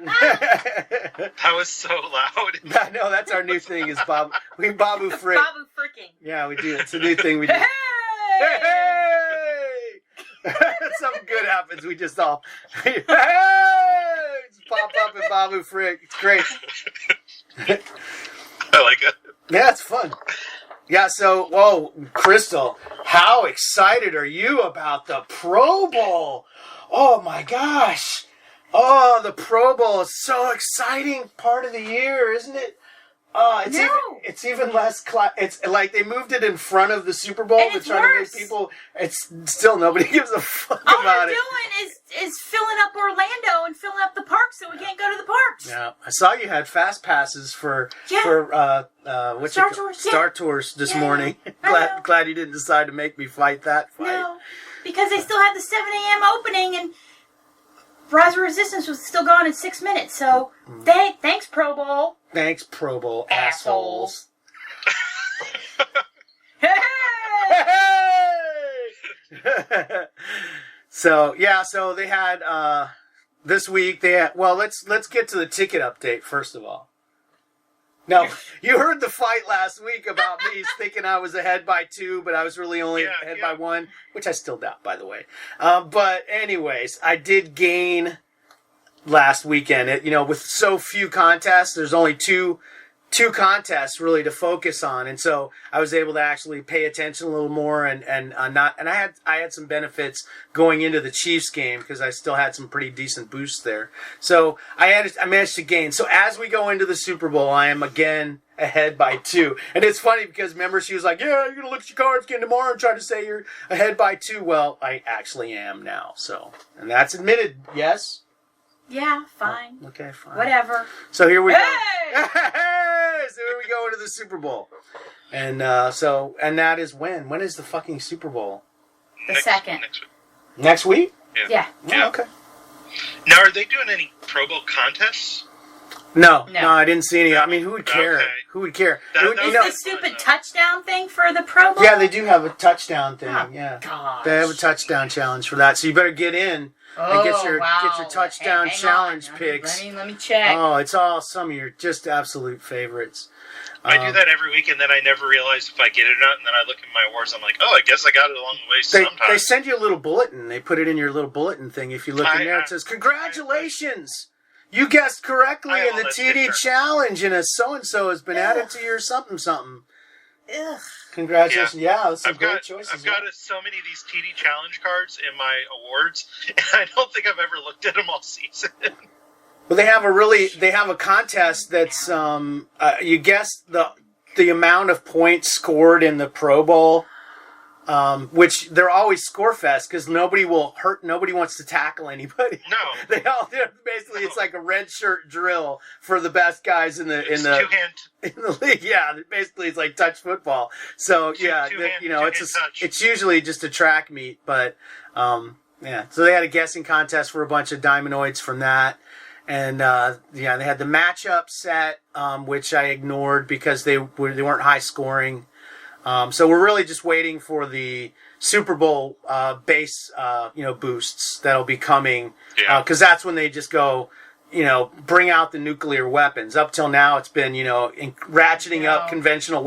That was so loud. No, that's our new thing. Is Babu Frik. Babu Fricking. Yeah, we do. It's a new thing we do. Hey! Hey! Something good happens. We just all hey! Just pop up and Babu Frik. It's great. I like it. Yeah, it's fun. Yeah, so, whoa, Christel, how excited are you about the Pro Bowl? Oh my gosh. Oh, the Pro Bowl is so exciting part of the year, isn't it? It's even less. It's like they moved it in front of the Super Bowl And to it's try worse. to make people. It's still nobody gives a fuck All about they're it. doing is filling up Orlando and filling up the parks so we can't go to the parks. Yeah, I saw you had fast passes for Star Tours, Star Tours this Yeah, morning. I know. glad you didn't decide to make me fight that fight. No, because they still had the 7 a.m. opening and Rise of Resistance was still gone in 6 minutes. So thanks, Pro Bowl. Thanks, Pro Bowl Assholes. Hey! So they had this week. Let's get to the ticket update first of all. Now, you heard the fight last week about me thinking I was ahead by 2, but I was really only ahead by 1, which I still doubt, by the way. But anyways, I did gain last weekend. With so few contests, there's only two contests really to focus on, and so I was able to actually pay attention a little more and I had some benefits going into the Chiefs game because I still had some pretty decent boosts there. So I managed to gain. So as we go into the Super Bowl, I am again ahead by 2. And it's funny because remember she was like, "Yeah, you're gonna look at your cards again tomorrow and try to say you're ahead by 2." Well, I actually am now. So, and that's admitted. Yes. Yeah, fine. Oh, okay, fine. Whatever. So here we go. Hey! So here we go into the Super Bowl. And that is when? When is the fucking Super Bowl? The second. Next week. Next week? Yeah. Oh, okay. Now, are they doing any Pro Bowl contests? No, No. I didn't see any. I mean, who would care? Okay. Who would care? That- It would- that Is was- the stupid touchdown thing for the Pro Bowl? yeah, they do have a touchdown thing. Oh, yeah, gosh. they have a touchdown challenge for that. So you better get in and get your touchdown Hang challenge on. picks. Let me check. Oh, it's all some of your just absolute favorites. I do that every week, and then I never realize if I get it or not, and then I look at my awards, I'm like, oh, I guess I got it along the way They sometimes. send you a little bulletin. They put it in your little bulletin thing. If you look in there, it says, "Congratulations, you guessed correctly I in the almost TD did that. challenge, and a so and so has been added to your something something." Ugh. Congratulations! Yeah, that's some I've great got choices. so many of these TD challenge cards in my awards, and I don't think I've ever looked at them all season. Well, they have a contest that's you guess the amount of points scored in the Pro Bowl, which they're always score fest because nobody wants to tackle anybody. No. They're basically it's like a red shirt drill for the best guys in the Two-hand. in the league. Yeah, basically it's like touch football. So it's usually just a track meet, but yeah. So they had a guessing contest for a bunch of Diamondoids from that. And they had the matchup set, which I ignored because they weren't high scoring. So we're really just waiting for the Super Bowl base boosts that'll be coming, because that's when they just go, bring out the nuclear weapons. Up till now, it's been ratcheting up conventional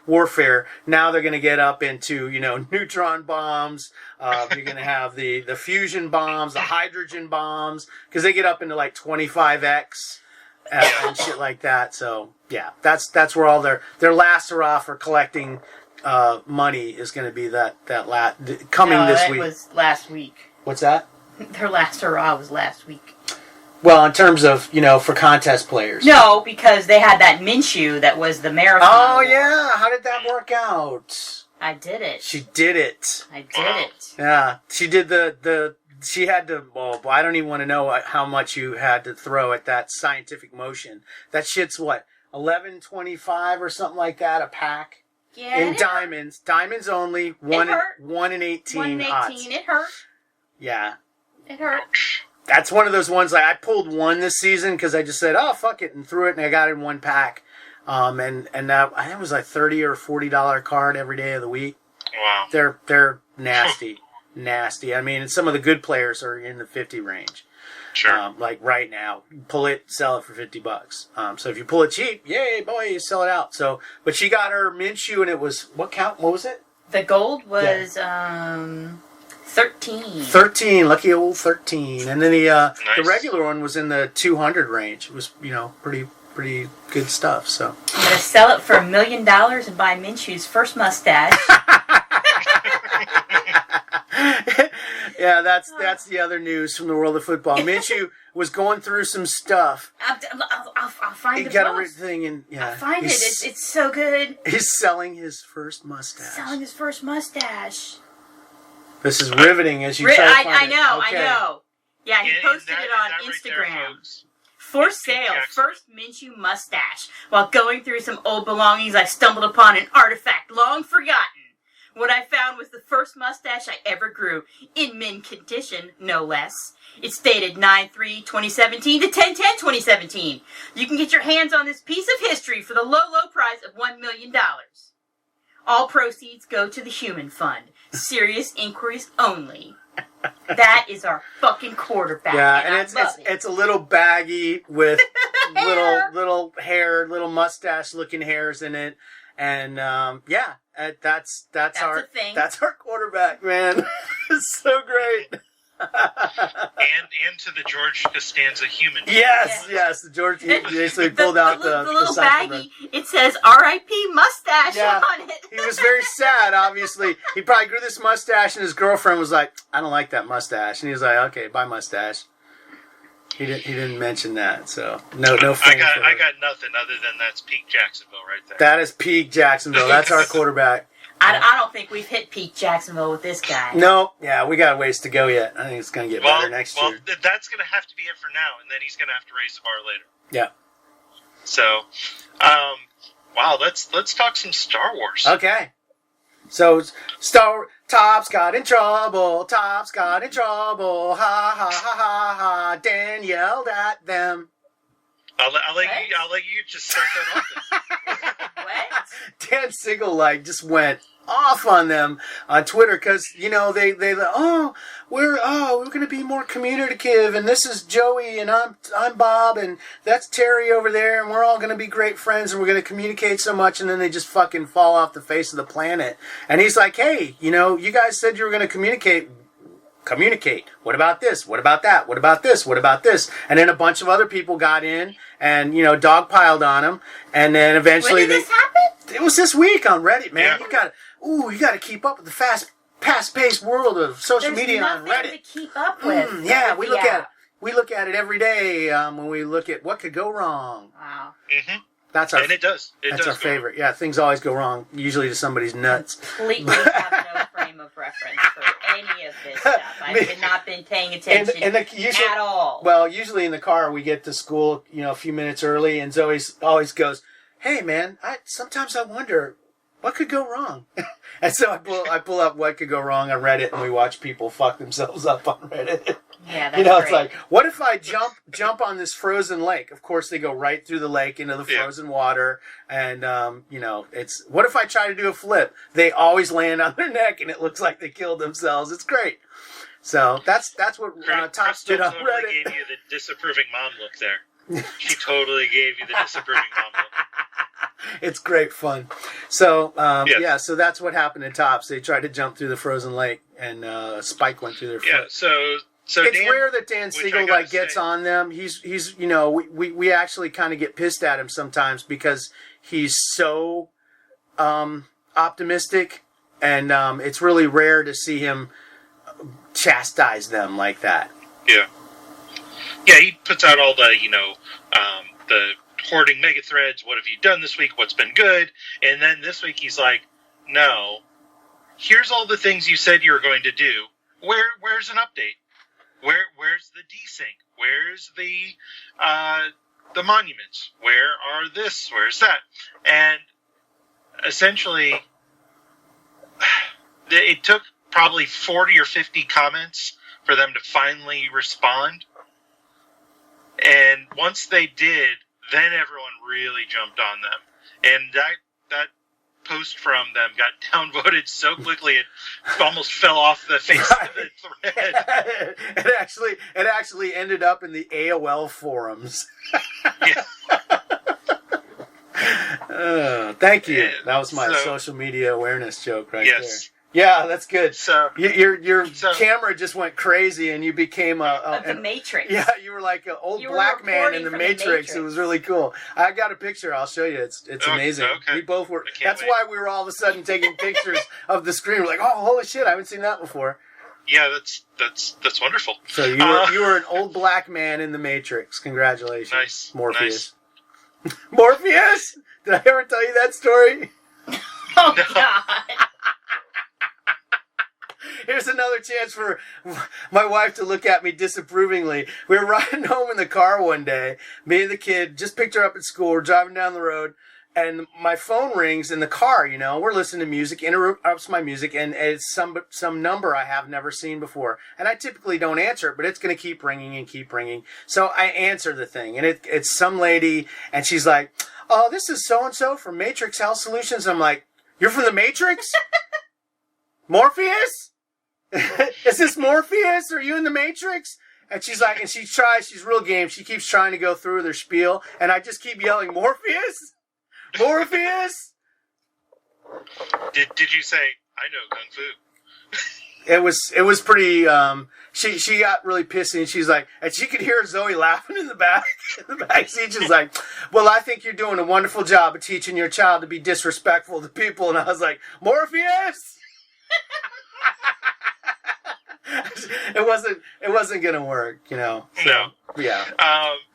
warfare. Now they're going to get up into neutron bombs. You're going to have the fusion bombs, the hydrogen bombs, because they get up into like 25x and shit like that. So yeah, that's where all their last hurrah for collecting money is going to be coming this week. It was last week. What's that? Their last hurrah was last week. Well, in terms of, for contest players. No, because they had that Minshew that was the marathon. Oh, award. yeah. How did that work out? I did it. She did it. I did it. Yeah. She did she had to, well, I don't even want to know how much you had to throw at that scientific motion. That shit's what, $11.25 or something like that a pack? Yeah. In diamonds. Diamonds only. 1 in 18 1 in 18. odds. It hurt. Yeah. It hurt. That's one of those ones, like, I pulled one this season because I just said, oh, fuck it, and threw it, and I got it in one pack. And I think it was like $30 or $40 card every day of the week. Wow. They're nasty. Nasty. I mean, some of the good players are in the 50 range. Sure. Like right now, pull it, sell it for $50. So if you pull it cheap, yay, boy, you sell it out. So, but she got her Minshew, and it was what was it? The gold was 13. 13, lucky old 13. And then the Nice. regular one was in the 200 range. It was, pretty good stuff. So I'm gonna sell it for $1 million and buy Minshew's first mustache. yeah, that's the other news from the world of football. Minshew was going through some stuff. I'll find He the got a post. thing, and yeah, I'll find it. It's so good. He's selling his first mustache. Selling his first mustache. This is riveting as you try to find I it. know, Okay. I know. Yeah, he posted it on that right there, Instagram. folks. For It's Pete sale, Jackson. first Minshew mustache. While going through some old belongings, I stumbled upon an artifact long forgotten. What I found was the first mustache I ever grew, in mint condition, no less. It's dated 9/3/2017 to 10/10/2017. You can get your hands on this piece of history for the low price of $1 million. All proceeds go to the Human Fund. Serious inquiries only. That is our fucking quarterback. Yeah, and and I love it. it's a little baggy with Hair. little hair, little mustache looking hairs in it, and that's our a thing. that's our quarterback, man. It's so great. And to the George Costanza human. Yes, the George he basically pulled out the little cycle baggie. It says R.I.P. mustache Yeah. on it. He was very sad, obviously. He probably grew this mustache, and his girlfriend was like, I don't like that mustache. And he was like, okay, bye, mustache. He didn't mention that, so no I fame got for her. I got nothing other than that's peak Jacksonville right there. That is peak Jacksonville. That's our quarterback. I don't think we've hit peak Jacksonville with this guy. No, yeah, we got a ways to go yet. I think it's going to get better next year. That's going to have to be it for now, and then he's going to have to raise the bar later. Yeah. So, wow, let's talk some Star Wars. Okay. So, Topps got in trouble. Topps got in trouble. Ha, ha, ha, ha, ha. Dan yelled at them. I'll let you just start that off. What? Dan Siegel just went off on them on Twitter because they we're going to be more communicative, and this is Joey, and I'm Bob, and that's Terry over there, and we're all going to be great friends, and we're going to communicate so much, and then they just fucking fall off the face of the planet. And he's like, hey, you guys said you were going to communicate. What about this? What about that? What about this? What about this? And then a bunch of other people got in and, dogpiled on him. And then eventually When did this happen? It was this week on Reddit, man. Yeah. You got to keep up with the fast-paced world of social There's media on nothing Reddit. to keep up with. We look at it every day when we look at what could go wrong. Wow. Mm-hmm. That's our And it does. our favorite. Yeah, things always go wrong, usually to somebody's nuts. Completely have no frame of reference for any of this stuff. I've not been paying attention at all. Well, usually in the car we get to school, a few minutes early, and Zoe always goes, "Hey, man, sometimes I wonder what could go wrong." And so I pull up what could go wrong on Reddit, and we watch people fuck themselves up on Reddit. Yeah, that's great. It's like, what if I jump on this frozen lake? Of course, they go right through the lake into the frozen water, and it's what if I try to do a flip? They always land on their neck, and it looks like they killed themselves. It's great. So that's what Topps did on totally Reddit. gave you the disapproving mom look there. She totally gave you the disapproving mom look. It's great fun. So so that's what happened to Topps. They tried to jump through the frozen lake, and a spike went through their foot. Yeah. So it's Dan, rare that Dan which Siegel I gotta gets say- on them. He's we actually kind of get pissed at him sometimes because he's so optimistic, and it's really rare to see him chastise them like that. Yeah. Yeah, he puts out all the the hoarding mega threads. What have you done this week? What's been good? And then this week he's like, no, here's all the things you said you were going to do. Where's an update? Where's the desync? Where's the monuments? Where are this? Where's that? And essentially, it took probably 40 or 50 comments for them to finally respond. And once they did, then everyone really jumped on them. And post from them got downvoted so quickly it almost fell off the face of the thread. It actually ended up in the AOL forums. Yeah. Thank you. Yeah, That was my so- social media awareness joke right Yes. there. Yeah, that's good. So Your So- camera just went crazy, and you became Of the Matrix. yeah, you were like an old You were black man reporting in the from the Matrix. Matrix. It was really cool. I got a picture. I'll show you. It's Oh, amazing. okay. We both were. I can't That's wait. why we were all of a sudden taking pictures of the screen. We're like, oh, holy shit! I haven't seen that before. yeah, that's wonderful. So you were an old black man in the Matrix. Congratulations, Nice. Morpheus. Morpheus? Did I ever tell you that story? Oh, God. Here's another chance for my wife to look at me disapprovingly. We were riding home in the car one day. Me and the kid just picked her up at school. We're driving down the road, and my phone rings in the car. You know, we're listening to music, interrupts my music, and it's some number I have never seen before. And I typically don't answer it, but it's going to keep ringing and keep ringing. So I answer the thing, and it's some lady, and she's like, "Oh, this is so and so from Matrix Health Solutions." I'm like, "You're from the Matrix, Morpheus?" Is this Morpheus? Are you in the Matrix? And she's like, and she's real game. She keeps trying to go through their spiel, and I just keep yelling, Morpheus? Morpheus? Did you say I know kung fu? It was pretty, she got really pissy, and she's like, and she could hear Zoe laughing in the back seat. She's like, well, I think you're doing a wonderful job of teaching your child to be disrespectful to people. And I was like, Morpheus? It wasn't gonna work, you know. So, No. Yeah.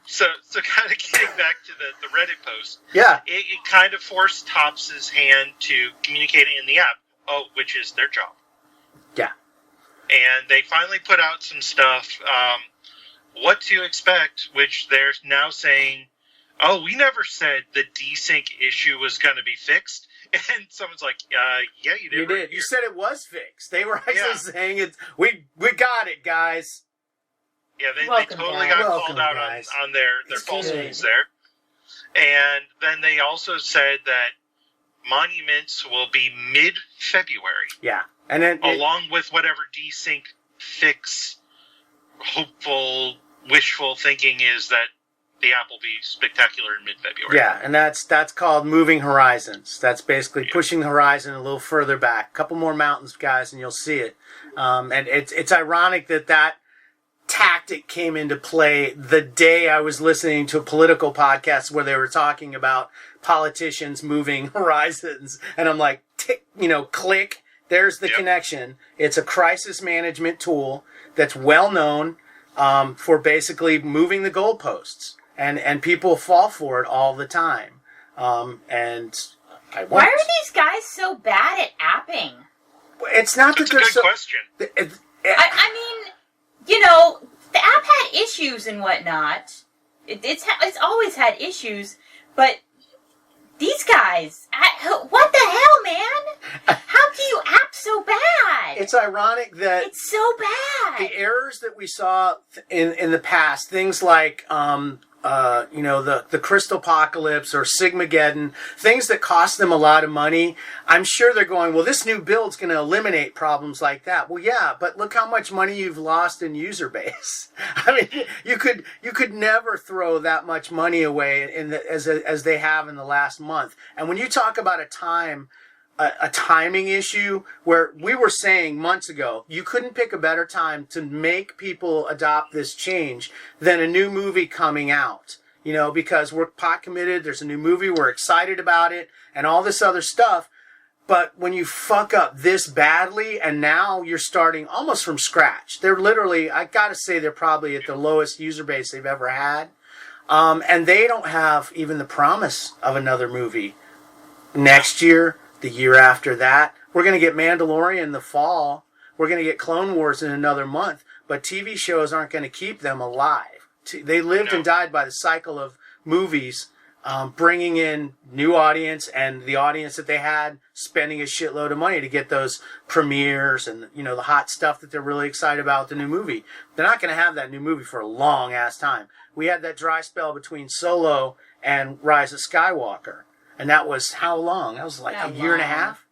So kind of getting back to the Reddit post. Yeah. It kind of forced Tops's hand to communicate in the app. Which is their job. Yeah. And they finally put out some stuff. What to expect, which they're now saying, "Oh, we never said the desync issue was going to be fixed." And someone's like, "Yeah, you did." You right did. here." You said it was fixed. They were actually Yeah. saying it. We got it, guys. Yeah, they Welcome, totally guys. got Welcome, called out guys. on their It's falsehoods good. there. And then they also said that monuments will be mid-February, Yeah. And then along with whatever desync fix, hopeful, wishful thinking is that the app will be spectacular in mid-February. yeah, and that's called moving horizons. That's basically pushing the horizon a little further back. A couple more mountains, guys, and you'll see it. And it's ironic that tactic came into play the day I was listening to a political podcast where they were talking about politicians moving horizons, and I'm like, click. There's the Yep. connection. It's a crisis management tool that's well known for basically moving the goalposts, and people fall for it all the time. And I Why won't. are these guys so bad at apping? It's not that That's a they're good so. question. I mean, the app had issues and whatnot. It's always had issues, but these guys, what the hell, man? How do you app so bad? It's ironic that It's so bad. the errors that we saw in the past, things like the Crystal Apocalypse or Sigmageddon, things that cost them a lot of money. I'm sure they're going, well, this new build's going to eliminate problems like that. Well, yeah, but look how much money you've lost in user base. I mean, you could never throw that much money away as they have in the last month. And when you talk about a timing issue, where we were saying months ago, you couldn't pick a better time to make people adopt this change than a new movie coming out. Because we're pot committed, there's a new movie, we're excited about it, and all this other stuff. But when you fuck up this badly, and now you're starting almost from scratch, they're literally, I gotta say, they're probably at the lowest user base they've ever had. And they don't have even the promise of another movie next year. The year after that, we're going to get Mandalorian in the fall. We're going to get Clone Wars in another month. But TV shows aren't going to keep them alive. They lived and died by the cycle of movies, bringing in new audience, and the audience that they had spending a shitload of money to get those premieres and the hot stuff that they're really excited about the new movie. They're not going to have that new movie for a long ass time. We had that dry spell between Solo and Rise of Skywalker. And that was how long? That was like a year and a half?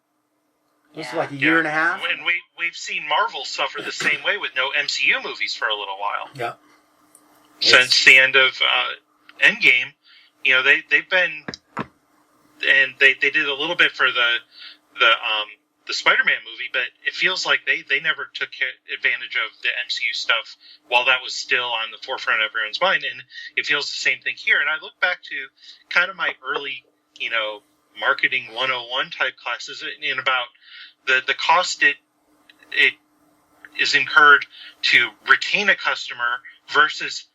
It was like a year and a half? And we've seen Marvel suffer the same way with no MCU movies for a little while. Yeah. Since the end of Endgame, they've been, and they did a little bit for the Spider-Man movie, but it feels like they never took advantage of the MCU stuff while that was still on the forefront of everyone's mind, and it feels the same thing here. And I look back to kind of my early, marketing 101 type classes in about the cost it is incurred to retain a customer versus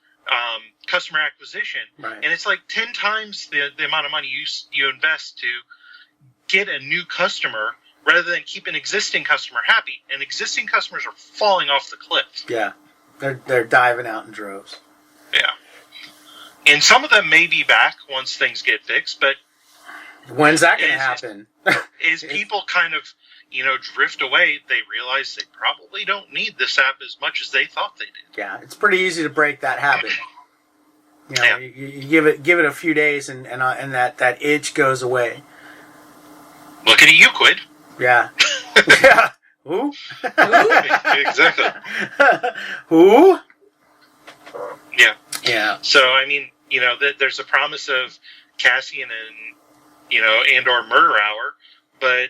customer acquisition. Right. And it's like 10 times the amount of money you invest to get a new customer rather than keep an existing customer happy. And existing customers are falling off the cliff. Yeah. They're diving out in droves. Yeah. And some of them may be back once things get fixed, but when's that going to happen? Is people kind of, drift away, they realize they probably don't need this app as much as they thought they did. Yeah, it's pretty easy to break that habit. You give it a few days and that itch goes away. Look at Euclid. Yeah. Yeah. Who? Exactly. Who? Yeah. Yeah. So, I mean, there's a promise of Cassian and or Murder Hour, but,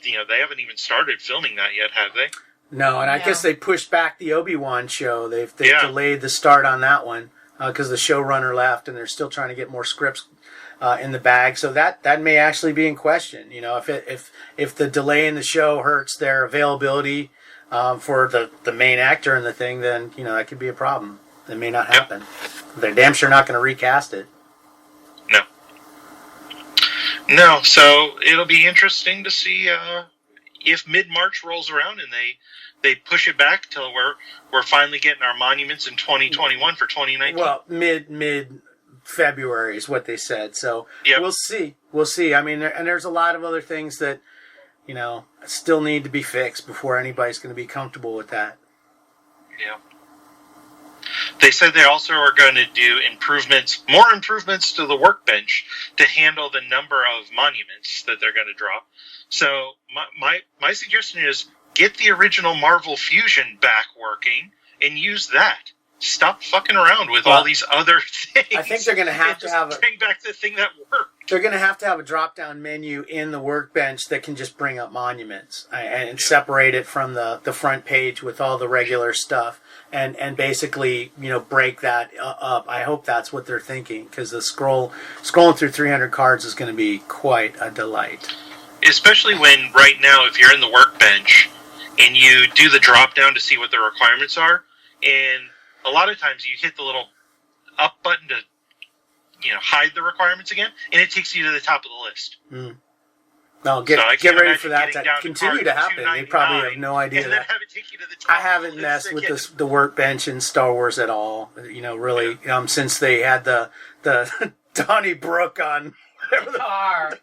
they haven't even started filming that yet, have they? No, and I guess they pushed back the Obi-Wan show. They've delayed the start on that one because the showrunner left, and they're still trying to get more scripts in the bag. So that may actually be in question. If the delay in the show hurts their availability for the main actor in the thing, then that could be a problem. It may not happen. They're damn sure not going to recast it. No, so it'll be interesting to see if mid-March rolls around and they push it back till we're finally getting our monuments in 2021 for 2019. Well, mid-February is what they said. So we'll see. We'll see. I mean, and there's a lot of other things that still need to be fixed before anybody's going to be comfortable with that. Yeah. They said they also are going to do more improvements to the workbench to handle the number of monuments that they're going to draw. So my suggestion is get the original Marvel Fusion back working and use that. Stop fucking around with all these other things. I think they're going to have to bring back the thing that worked. They're going to have a drop-down menu in the workbench that can just bring up monuments and separate it from the front page with all the regular stuff and basically break that up. I hope that's what they're thinking because the scrolling through 300 cards is going to be quite a delight. Especially when right now, if you're in the workbench and you do the drop-down to see what the requirements are, and a lot of times you hit the little up button to, hide the requirements again, and it takes you to the top of the list. Mm. No, get ready for that to continue to happen. They probably have no idea. And then have it take you to the top. I haven't messed with the workbench in Star Wars at all. Really, since they had the Donnybrook on whatever the car.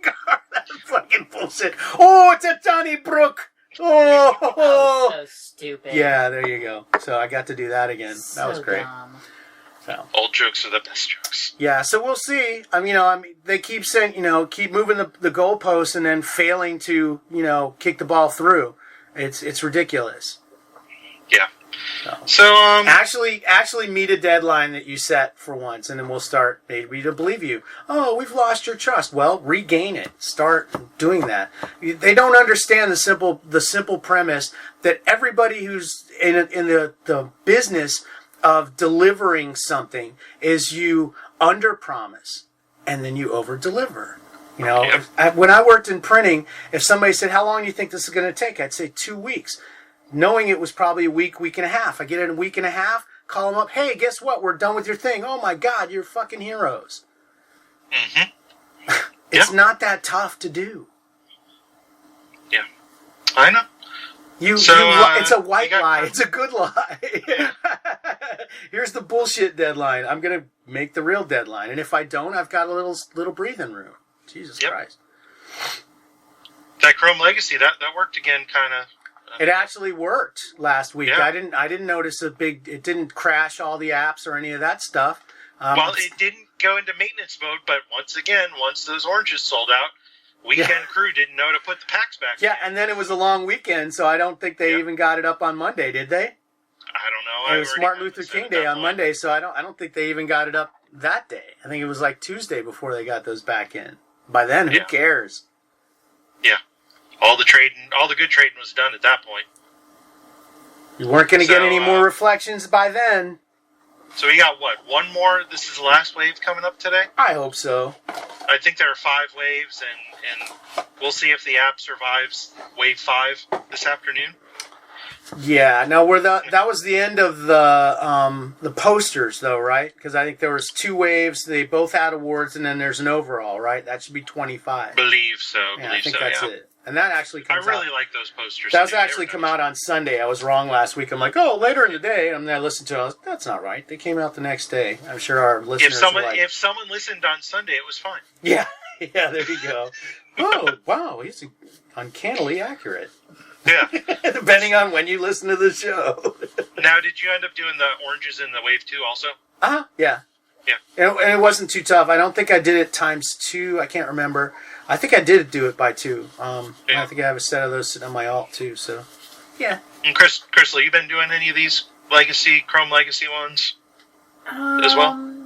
That's fucking bullshit. Oh, it's a Donnybrook. Oh, so stupid. Yeah, there you go. So I got to do that again. That was great. Dumb. So old jokes are the best jokes. Yeah, so we'll see. I mean, they keep saying, keep moving the goalposts and then failing to, kick the ball through. It's ridiculous. Yeah. So actually meet a deadline that you set for once, and then we'll start maybe to believe you. Oh, we've lost your trust. Well, regain it. Start doing that. They don't understand the simple premise that everybody who's in the business of delivering something is you under-promise and then you over-deliver. When I worked in printing, if somebody said, how long do you think this is going to take? I'd say 2 weeks. Knowing it was probably a week and a half. I get it in a week and a half, call them up, hey, guess what? We're done with your thing. Oh my God, you're fucking heroes. Mm-hmm. It's not that tough to do. Yeah. I know. It's a white lie. It's a good lie. Here's the bullshit deadline. I'm going to make the real deadline. And if I don't, I've got a little breathing room. Jesus Christ. That Chrome Legacy, that worked again, kind of. It actually worked last week. Yeah. I didn't notice it didn't crash all the apps or any of that stuff. Well, it didn't go into maintenance mode, but once those oranges sold out, Weekend Crew didn't know to put the packs back. Yeah, and then it was a long weekend, so I don't think they even got it up on Monday, did they? I don't know. It was Martin Luther King Day on Monday, so I don't think they even got it up that day. I think it was like Tuesday before they got those back in. By then, who cares? Yeah, all the good trading was done at that point. You weren't going to get any more reflections by then. So we got what? One more? This is the last wave coming up today? I hope so. I think there are 5 waves, and we'll see if the app survives wave 5 this afternoon. Yeah, no, that was the end of the posters, though, right? Because I think there was 2 waves. They both had awards, and then there's an overall, right? That should be 25. Believe so. I think that's it. And that actually comes out. I really like those posters. That's actually come out on Sunday. I was wrong last week. I'm like, later in the day. And then I listened to it. I was like, that's not right. They came out the next day. I'm sure our listeners if someone listened on Sunday, it was fine. Yeah. Yeah, there you go. Oh, wow. He's uncannily accurate. Yeah. Depending on when you listen to the show. Now, did you end up doing the oranges in the wave 2 also? Uh-huh. Yeah. Yeah. And it wasn't too tough. I don't think I did it times 2. I can't remember. I think I did do it by 2. I think I have a set of those sitting on my alt too. So, yeah. And Christel, you been doing any of these Chrome Legacy ones as well?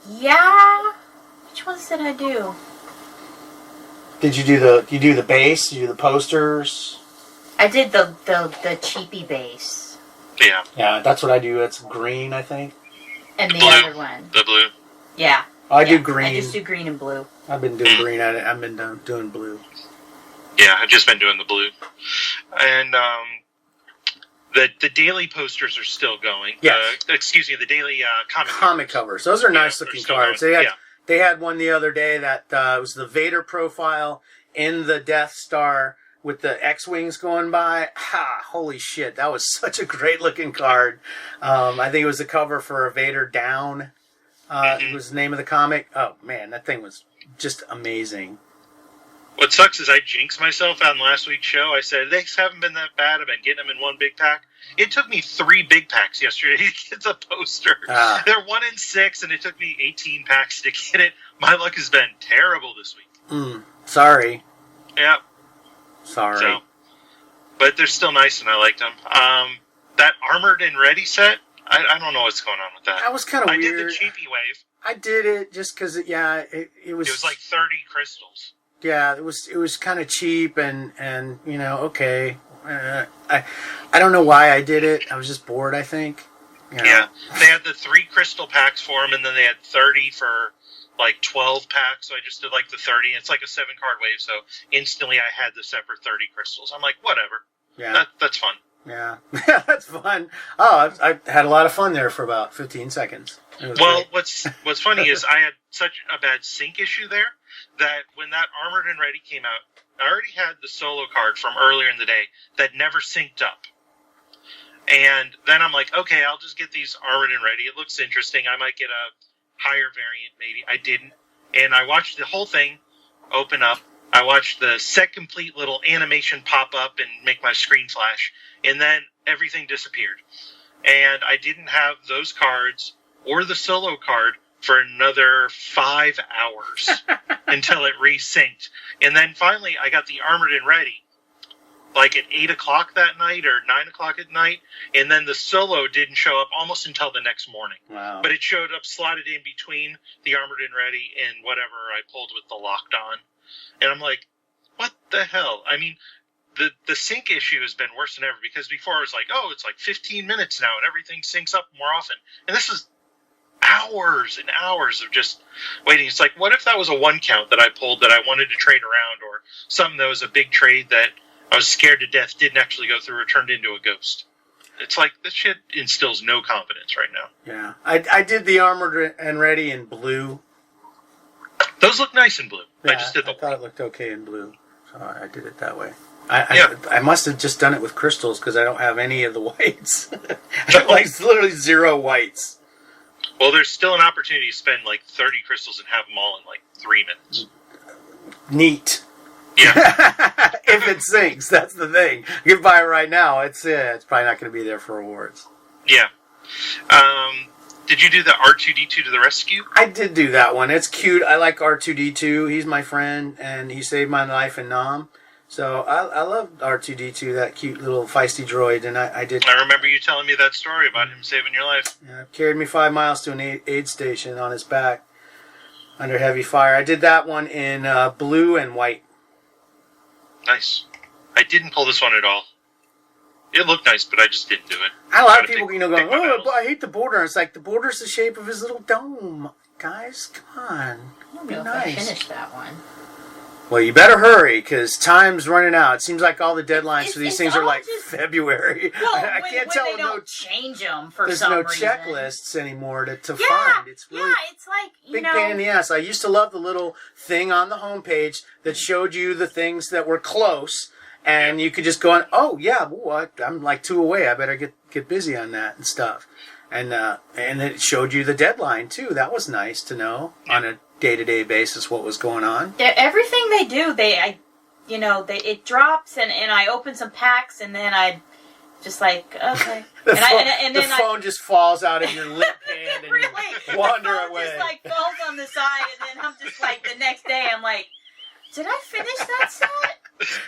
Yeah. Which ones did I do? Did you do the base? Did you do the posters? I did the cheapy base. Yeah. Yeah, that's what I do. It's green, I think. And the other one. The blue. Yeah. I do green. I just do green and blue. I've been doing green. I've been doing blue. Yeah, I've just been doing the blue. And the daily posters are still going. Yeah. The daily comic covers. Those are nice looking cards. They had one the other day that was the Vader profile in the Death Star with the X-Wings going by. Ha! Holy shit. That was such a great looking card. I think it was the cover for a Vader Down. It was the name of the comic. Oh, man, that thing was just amazing. What sucks is I jinxed myself on last week's show. I said, they haven't been that bad. I've been getting them in one big pack. It took me 3 big packs yesterday to get the poster. They're 1 in 6, and it took me 18 packs to get it. My luck has been terrible this week. Sorry. Yeah. Sorry. So, but they're still nice, and I liked them. That Armored and Ready set, I don't know what's going on with that. That was kind of weird. I did the cheapy wave. I did it just because, it was... It was like 30 crystals. Yeah, it was kind of cheap and okay. I don't know why I did it. I was just bored, I think. Yeah, they had the 3 crystal packs for them, and then they had 30 for like 12 packs. So I just did like the 30. It's like a 7-card wave, so instantly I had the separate 30 crystals. I'm like, whatever. Yeah, that's fun. Yeah, that's fun. Oh, I had a lot of fun there for about 15 seconds. Well, great. What's funny is I had such a bad sync issue there that when that Armored and Ready came out, I already had the solo card from earlier in the day that never synced up. And then I'm like, okay, I'll just get these Armored and Ready. It looks interesting. I might get a higher variant, maybe. I didn't. And I watched the whole thing open up. I watched the set complete little animation pop up and make my screen flash. And then everything disappeared. And I didn't have those cards or the solo card for another 5 hours until it resynced. And then finally I got the Armored and Ready like at 8 o'clock that night or 9 o'clock at night. And then the solo didn't show up almost until the next morning. Wow. But it showed up slotted in between the Armored and Ready and whatever I pulled with the Locked On. And I'm like, what the hell? I mean, the sync issue has been worse than ever because before it was like, oh, it's like 15 minutes now and everything syncs up more often. And this is hours and hours of just waiting. It's like, what if that was a 1 count that I pulled that I wanted to trade around, or something that was a big trade that I was scared to death didn't actually go through or turned into a ghost? It's like, this shit instills no confidence right now. Yeah. I did the Armored and Ready in blue. Those look nice in blue. Yeah, I just did the I thought it looked okay in blue. So I did it that way. I must have just done it with crystals because I don't have any of the whites. Like literally 0 whites. Well, there's still an opportunity to spend like 30 crystals and have them all in like 3 minutes. Neat. Yeah. If it sinks, that's the thing. You can buy it right now. It's probably not going to be there for awards. Yeah. Did you do the R2-D2 to the rescue? I did do that one. It's cute. I like R2-D2. He's my friend, and he saved my life in Nam. So I love R2-D2, that cute little feisty droid, and I did. I remember you telling me that story about him saving your life. Yeah, carried me 5 miles to an aid station on his back under heavy fire. I did that one in blue and white. Nice. I didn't pull this one at all. It looked nice, but I just didn't do it. A lot of people, going, oh, I hate the border. It's like, the border's the shape of his little dome. Guys, come on. I don't Be know nice. if I finished that one. Well, you better hurry, because time's running out. It seems like all the deadlines for these It's things are all like just- February. Well, I when, can't when tell. they don't change them for there's some no reason. checklists anymore to Yeah, find. It's really it's like, you big know... pain in the ass. I used to love the little thing on the homepage that showed you the things that were close, and you could just go on, oh, yeah, ooh, I'm like 2 away. I better get busy on that and stuff. And it showed you the deadline, too. That was nice to know on a day-to-day basis what was going on. Everything they do, it drops, and I open some packs, and then I just like, okay. The phone just falls out of your lip hand and really, you wander the phone away. just like falls on the side, and then I'm just like, the next day, I'm like, did I finish that set?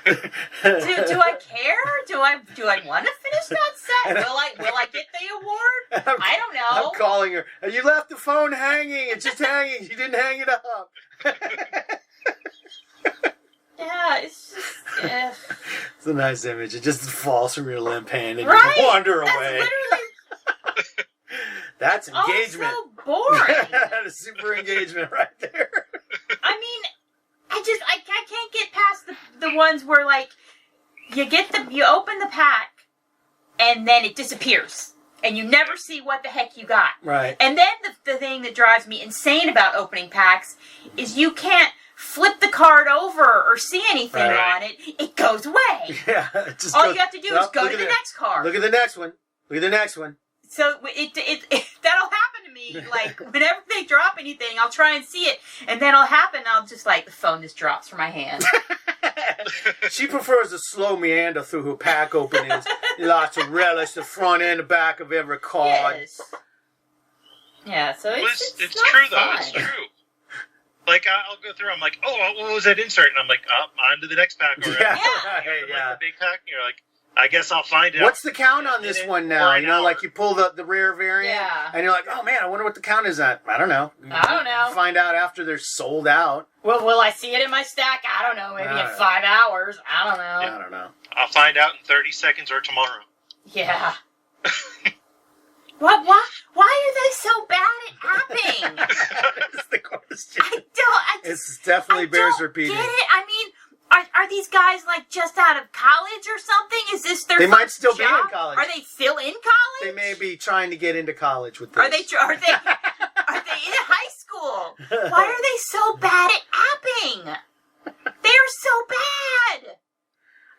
Do I care? Do I want to finish that set? Will I get the award? I don't know. I'm calling her. You left the phone hanging. It's just hanging. You didn't hang it up. Yeah, it's just... It's a nice image. It just falls from your limp hand and Right? you wander That's away. literally That's engagement. so boring. That is super engagement right there. I mean, I can't get past the ones where, like, you open the pack, and then it disappears. And you never see what the heck you got. Right. And then the thing that drives me insane about opening packs is you can't flip the card over or see anything on it. It goes away. Yeah. All you have to do is go to the next card. Look at the next one. Look at the next one. So it that'll happen to me. Like, whenever they drop anything, I'll try and see it, and then it'll happen. I'll just like, the phone just drops from my hand. She prefers a slow meander through her pack openings. You like to relish the front and the back of every card. Yes. Yeah. So it's It's not true though. fun. It's true. Like I'll go through. I'm like, oh, what was that insert? And I'm like, on to the next pack already. Yeah. Yeah. You're like the big pack. And you're like, I guess I'll find it. What's the count on this one now? You know, like you pull the rare variant, Yeah. and you're like, oh man, I wonder what the count is at. I don't know. I don't know. Find out after they're sold out. Well, will I see it in my stack? I don't know. Maybe in 5 hours. I don't know. Yeah, I don't know. I'll find out in 30 seconds or tomorrow. Yeah. Why are they so bad at apping? That's the question. It's definitely bears repeating. Get it? I mean, are these guys like just out of college or something? Is this their They first might still be in job? college. Are they still in college? They may be trying to get into college with this. Are they in high school? Why are they so bad at apping? They're so bad.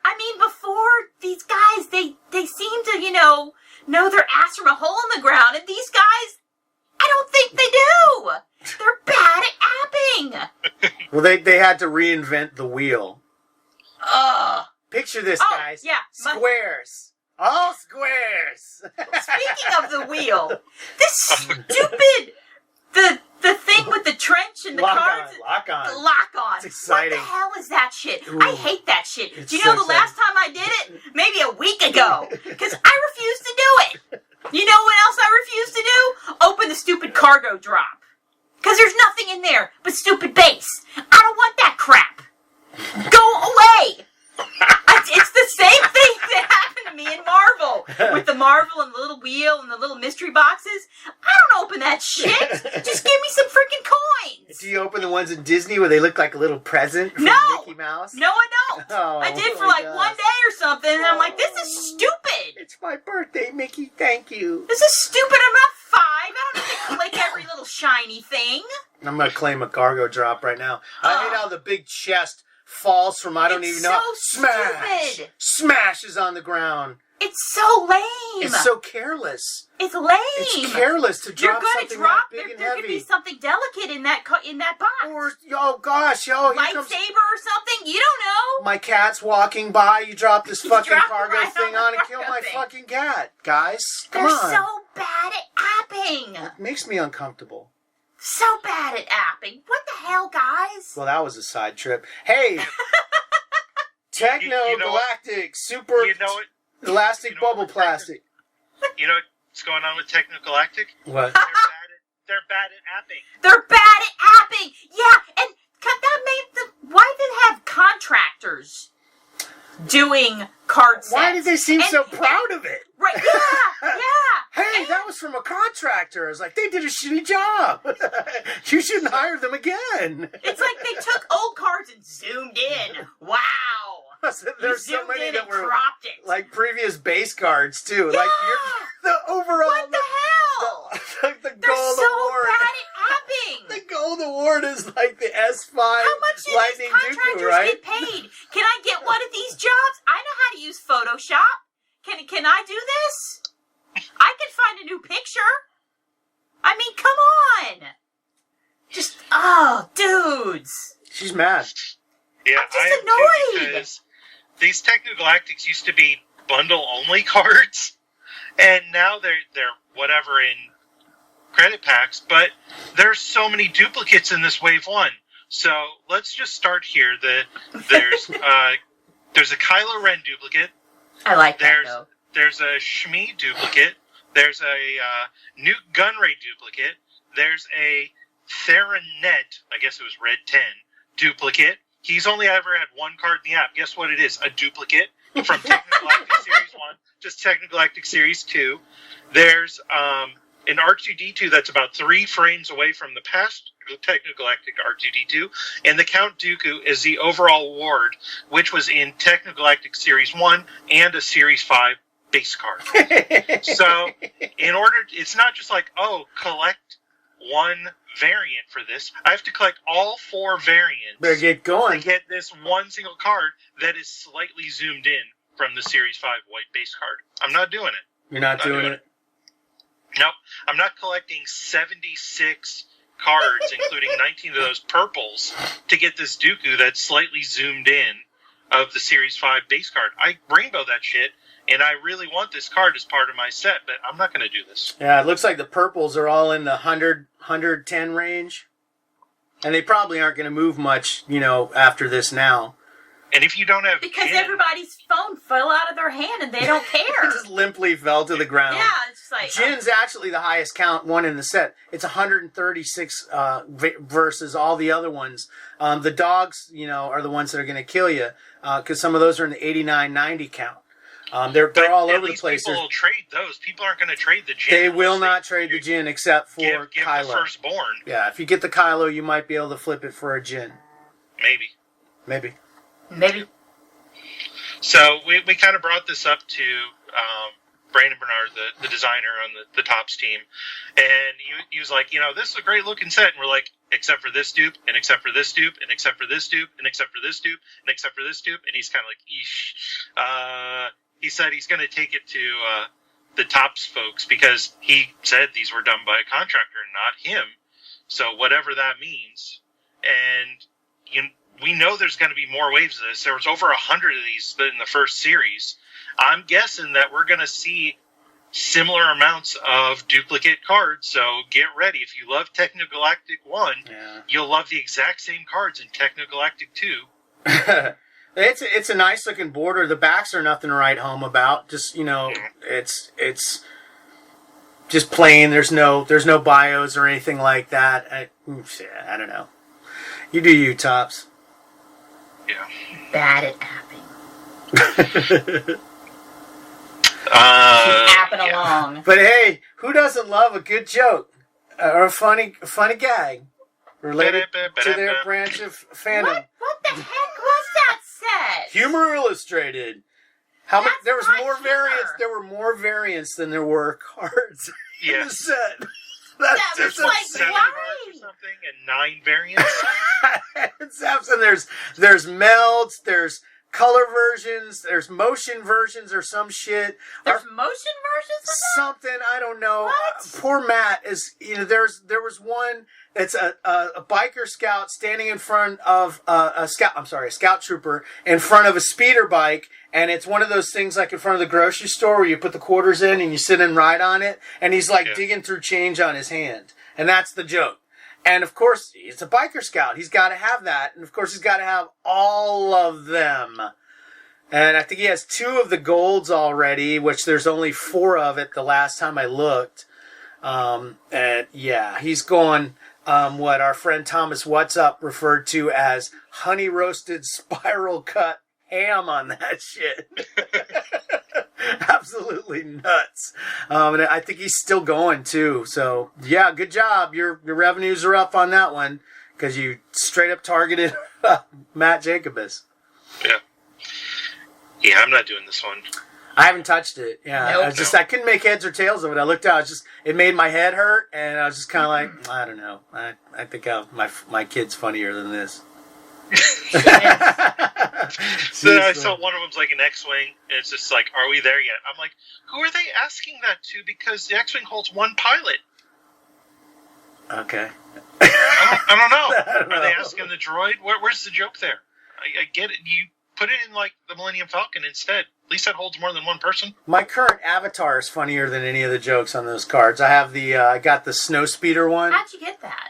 I mean, before these guys, they seem to, know their ass from a hole in the ground, and these guys, I don't think they do. They're bad at apping. Well, they had to reinvent the wheel. Ugh. Picture this, Oh, guys. yeah, Squares. All squares. Speaking of the wheel, this stupid, the thing with the trench and the cards. Lock on. The lock-on. It's exciting. What the hell is that shit? Ooh. I hate that shit. It's Do you know so the last time I did it? Maybe a week ago. Because I refused to do it. You know what else I refuse to do? Open the stupid cargo drop. Because there's nothing in there but stupid base. I don't want that crap. Go away. It's the same thing that happened to me in Marvel. With the Marvel and the little wheel and the little mystery boxes. I don't open that shit. Just give me some freaking coins. Do you open the ones in Disney where they look like a little present from No. Mickey Mouse? No, I don't. Oh, I did for my like gosh. 1 day or something, and I'm like, this is stupid. It's my birthday, Mickey. Thank you. This is stupid. I'm not 5. I don't need to click every little shiny thing. I'm going to claim a cargo drop right now. I hate how the big chest falls from I don't It's even know. so Smash! stupid. Smashes on the ground. It's so lame. It's so careless. It's lame. It's careless to You're drop gonna something drop. that big and There could be heavy. something delicate in that box. Or, oh gosh, yo, here Lightsaber comes or something. You don't know. my cat's walking by. You drop this fucking drop cargo right thing on on the and kill cargo my thing. fucking cat, guys. Come They're on. so bad at apping. It makes me uncomfortable. So bad at apping. What the hell, guys? Well, that was a side trip. Hey, Techno You know what? Galactic Super You know what? Elastic You know Bubble what? Plastic. You know what's going on with Technogalactic? What? They're bad at apping. They're bad at apping. Yeah, and that made the. Why did they have contractors doing card sets? Why did they seem And- so proud of it? Right? Yeah, yeah. Hey, that was from a contractor. I was like, they did a shitty job. You shouldn't hire them again. It's like they took old cards and zoomed in. Wow. There's so zoomed many in that and were cropped it. like previous base cards too. Yeah. Like the overall. What the hell? The They're gold so award. bad at apping. The gold award is like the S5 How much do Lightning these Dooku, contractors right? get paid? Can I get one of these jobs? I know how to use Photoshop. Can I do this? I can find a new picture. I mean, come on. Just, oh, dudes. She's mad. Yeah, I'm just I am too, annoyed. because these Technogalactics used to be bundle only cards, and now they're whatever in credit packs. But there's so many duplicates in this wave one. So let's just start here. There's a Kylo Ren duplicate. I like that, though. There's a Shmi duplicate. There's a Nuke Gunray duplicate. There's a Theranet, I guess it was Red 10, duplicate. He's only ever had one card in the app. Guess what it is? A duplicate from Technogalactic Series 1, just Technogalactic Series 2. There's an R2-D2 that's about 3 frames away from the past Technogalactic R2-D2. And the Count Dooku is the overall award, which was in Technogalactic Series 1 and a Series 5 base card. So, it's not just like, oh, collect one variant for this. I have to collect all 4 variants. Better get going. To get this one single card that is slightly zoomed in from the Series 5 white base card. I'm not doing it. You're not doing it. Nope. I'm not collecting 76 cards, including 19 of those purples, to get this Dooku that's slightly zoomed in of the Series 5 base card. I rainbow that shit, and I really want this card as part of my set, but I'm not going to do this. Yeah, it looks like the purples are all in the 110 range. And they probably aren't going to move much, after this now. And if you don't have Because Jin, everybody's phone fell out of their hand and they don't care. It just limply fell to the ground. Yeah, it's just like... Jin's actually the highest count one in the set. It's 136 versus all the other ones. The dogs, are the ones that are going to kill you because some of those are in the 89, 90 count. They're all at over the least place. people will trade those. People aren't going to trade the Jin. They will unless not trade the Jin except for give Kylo. the firstborn. Yeah, if you get the Kylo, you might be able to flip it for a Jin. Maybe. Maybe. So we kind of brought this up to Brandon Bernard, the designer on the Tops team, and he was like, this is a great looking set, and we're like, except for this dupe, and except for this dupe, and except for this dupe, and except for this dupe, and except for this dupe, and he's kind of like, eesh. He said he's going to take it to the Tops folks because he said these were done by a contractor, not him. So whatever that means, and we know there's going to be more waves of this. There was over 100 of these in the first series. I'm guessing that we're going to see similar amounts of duplicate cards. So get ready. If you love Technogalactic 1, you'll love the exact same cards in Technogalactic 2. It's a nice looking border. The backs are nothing to write home about. Just it's just plain. There's no bios or anything like that. I don't know. You do you, Tops. Yeah. Bad at apping. Apping along. But hey, who doesn't love a good joke or a funny gag related to their branch of fandom? What the heck was that set? Humor Illustrated. How many? That's There was not more humor. variants. There were more variants than there were cards in the Yes. set. That That's was like, insane. 7 why? cards or something and 9 variants. And there's melds. There's color versions. There's motion versions or some shit. There's motion versions of that? Something, I don't know. What? Poor Matt is, there was one that's a biker scout standing in front of a scout trooper in front of a speeder bike, and it's one of those things like in front of the grocery store where you put the quarters in and you sit and ride on it, and he's like digging through change on his hand. And that's the joke. And of course, he's a biker scout. He's got to have that. And of course, he's got to have all of them. And I think he has 2 of the golds already, which there's only 4 of it the last time I looked. And yeah, he's going, what our friend Thomas What's Up referred to as honey roasted spiral cut ham on that shit. Absolutely nuts. And I think he's still going too. So yeah, good job. Your revenues are up on that one because you straight up targeted Matt Jacobus. Yeah, I'm not doing this one. I haven't touched it. Yeah, Nope. I couldn't make heads or tails of it. I looked out. It made my head hurt, and I was just kind of like, I don't know. I think my kid's funnier than this. So I saw one of them's like an X-wing, and it's just like, are we there yet? I'm like, who are they asking that to? Because the X-wing holds 1 pilot. Okay. I don't know. I don't know. Are they asking the droid? Where's the joke there? I get it. You put it in like the Millennium Falcon instead. At least that holds more than 1 person. My current avatar is funnier than any of the jokes on those cards. I have I got the snow speeder one. How'd you get that?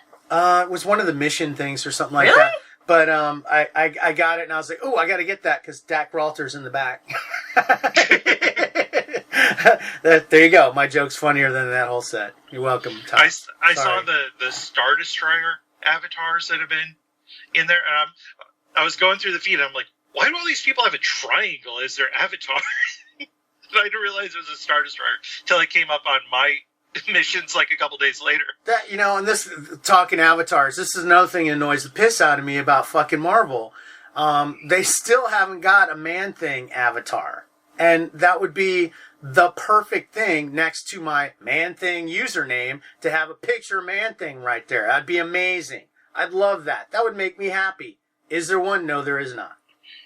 It was one of the mission things or something like Really? that. But I got it and I was like, oh, I got to get that because Dak Ralter's in the back. There you go. My joke's funnier than that whole set. You're welcome, Tom. I saw the Star Destroyer avatars that have been in there. I was going through the feed and I'm like, why do all these people have a triangle as their avatar? I didn't realize it was a Star Destroyer until it came up on my missions like a couple days later. That, and this, talking avatars, this is another thing that annoys the piss out of me about fucking Marvel. They still haven't got a Man-Thing avatar. And that would be the perfect thing next to my Man-Thing username to have a picture of Man-Thing right there. That'd be amazing. I'd love that. That would make me happy. Is there one? No, there is not.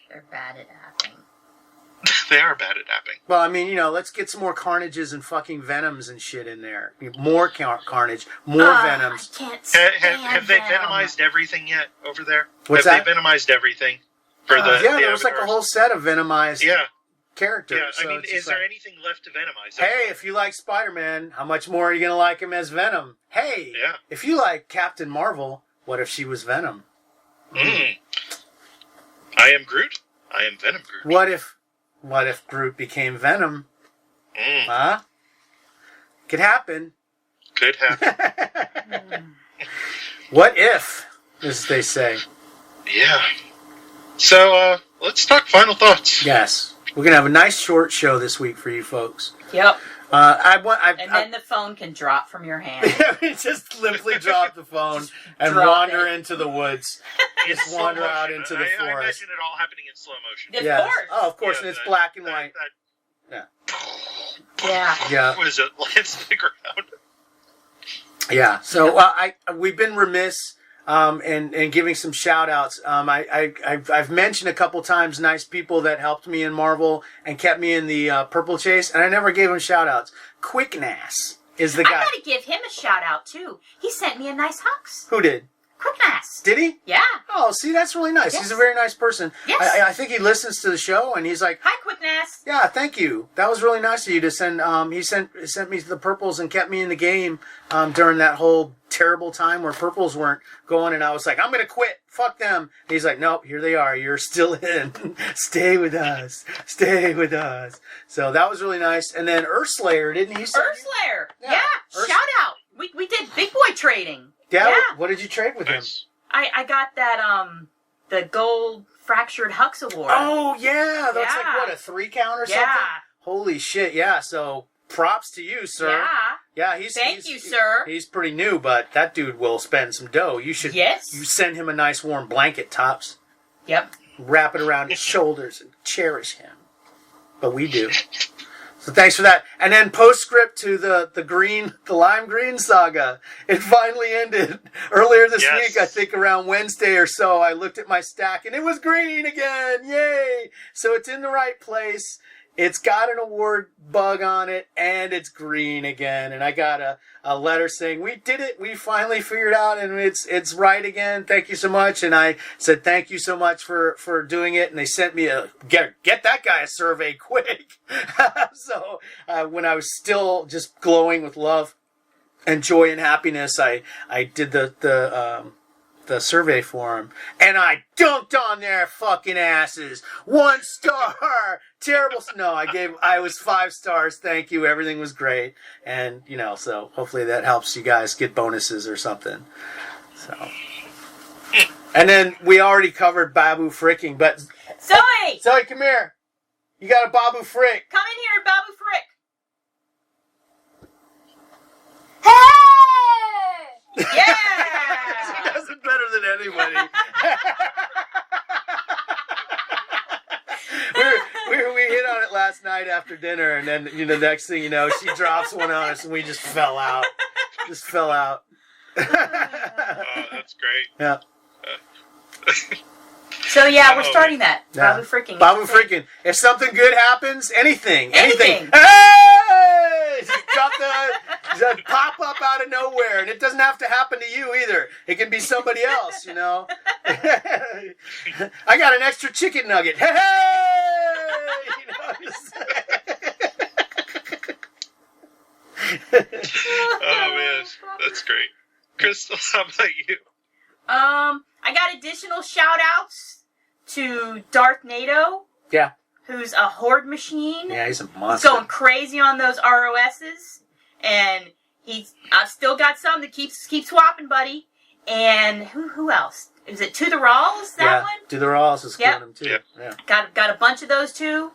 They're bad at apping. They are bad at apping. Well, I mean, let's get some more Carnages and fucking Venoms and shit in there. More Carnage, more Venoms. I can't stand Have they Venom. Venomized everything yet over there? What's have that? they Venomized everything for the Yeah, there was avatars? like a whole set of Venomized characters. Yeah, So I mean, it's is just there like, anything left to Venomize? hey, if you like Spider-Man, how much more are you going to like him as Venom? Hey, Yeah. if you like Captain Marvel, what if she was Venom? I am Groot. I am Venom Groot. What if Groot became Venom? Mm. Huh? Could happen. Could happen. What if, as they say. Yeah. So, let's talk final thoughts. Yes. We're going to have a nice short show this week for you folks. Yep. And then the phone can drop from your hand. just limply drop the phone and Drop wander it. into the woods. In Just slow wander out motion. into the I forest. imagine it all happening in slow motion. Of Yes. course. Oh, of course, Yeah, and it's that- black and white. Yeah. Yeah. What is it? Lands to the ground. Yeah. So we've been remiss in giving some shout outs. I've mentioned a couple times nice people that helped me in Marvel and kept me in the Purple Chase, and I never gave them shout outs. Quicknass is the I guy. gotta give him a shout out too. He sent me a nice hux. Who did? Quickness. Did he? Yeah. Oh, see, that's really nice. Yes. He's a very nice person. Yes. I think he listens to the show, and he's like, Hi, Quickness. yeah, thank you. That was really nice of you to send. He sent me the purples and kept me in the game during that whole terrible time where purples weren't going, and I was like, I'm gonna quit. Fuck them. And he's like, nope, here they are. You're still in. Stay with us. Stay with us. So that was really nice. And then Earthslayer, didn't he? Earthslayer. Yeah. Yeah. Earth- Shout out. We did big boy trading. Yeah. Yeah. What did you trade with him? Nice. I got that the gold fractured Hux award. Oh yeah, that's Yeah. like what, a 3 count or something. Yeah. Holy shit! Yeah. So props to you, sir. Yeah. Yeah, he's Thank you, sir. He's pretty new, but that dude will spend some dough. You should. Yes. You send him a nice warm blanket, Tops. Yep. Wrap it around his shoulders and cherish him. But we do. So thanks for that. And then postscript to the lime green saga. It finally ended earlier this week. I think around Wednesday or so. I looked at my stack and it was green again. Yay! So it's in the right place. It's got an award bug on it, and it's green again. And I got a letter saying, we did it. We finally figured out, and it's right again. Thank you so much. And I said, thank you so much for doing it. And they sent me get that guy a survey quick. So when I was still just glowing with love and joy and happiness, I did the survey for him, and I dunked on their fucking asses. 1 star. Terrible. No, I was 5 stars. Thank you. Everything was great. And, so hopefully that helps you guys get bonuses or something. So. And then we already covered Babu Fricking, but. Zoe, come here. You got a Babu Frik. Come in here, Babu Frik. Hey! Yeah! She does it better than anybody. we hit on it last night after dinner, and then the next thing you know, she drops one on us, and we just fell out. Oh, that's great. Yeah. So we're starting that. Yeah. Babu Fricking. Babu Fricking. If something good happens, anything. Anything. Hey! Just pop up out of nowhere, and it doesn't have to happen to you either. It can be somebody else, I got an extra chicken nugget. Hey! Oh man, that's great. Christel, how about you? I got additional shout outs to Darth NATO. Yeah. Who's a Hoard machine. Yeah, he's a monster. He's going crazy on those ROSs. And I've still got some to keep swapping, buddy. And who else? Is it To the Rawls, that one? To the Rawls is killing him too. Yep. Yeah. Got a bunch of those too.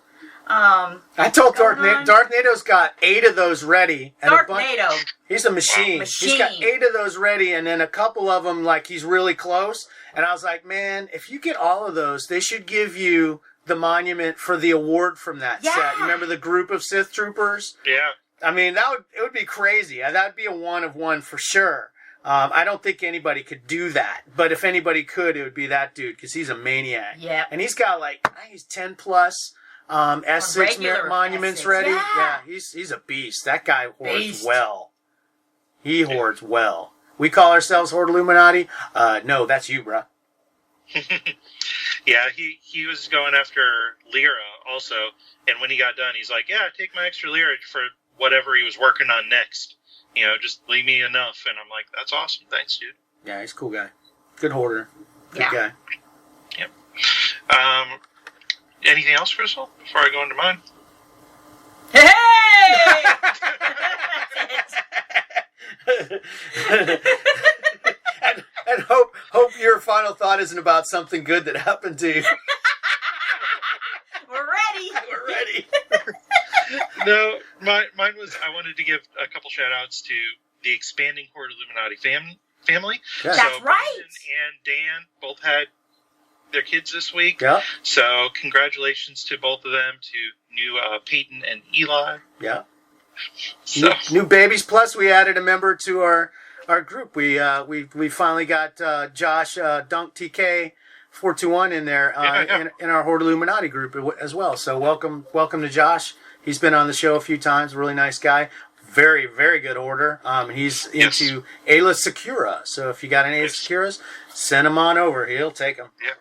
I told Darth NATO's got 8 of those ready. And Darth NATO. He's a machine. He's got 8 of those ready, and then a couple of them, he's really close. And I was like, man, if you get all of those, they should give you the monument for the award from that set. You remember the group of Sith troopers? Yeah. I mean, it would be crazy. That would be a 1 of 1 for sure. I don't think anybody could do that. But if anybody could, it would be that dude, because he's a maniac. Yeah. And he's got I think he's 10 plus S6 monuments S6. ready. Yeah. He's a beast. That guy hoards well. He hoards well. We call ourselves Hoard Illuminati. No, that's you, bruh. Yeah, he was going after Lyra also, and when he got done, he's like, yeah, take my extra Lyra for whatever he was working on next. Just leave me enough. And I'm like, that's awesome. Thanks, dude. Yeah, he's a cool guy. Good hoarder. Good guy. Yep. Anything else, Crystal, before I go into mine? Hey! and hope your final thought isn't about something good that happened to you. We're ready. We're ready. No, mine was, I wanted to give a couple shout-outs to the expanding Hoard Illuminati family. Yeah. That's so right. Brandon and Dan both had their kids this week. Yeah. So congratulations to both of them, to new Peyton and Eli. Yeah. So. New babies. Plus, we added a member to our group. We finally got Josh Dunk TK 421 in there in our Hoard Illuminati group as well. So welcome to Josh. He's been on the show a few times. Really nice guy. Very, very good order. He's into Ayla Secura. So if you got any Ayla Securas, send him on over. He'll take them. Yeah.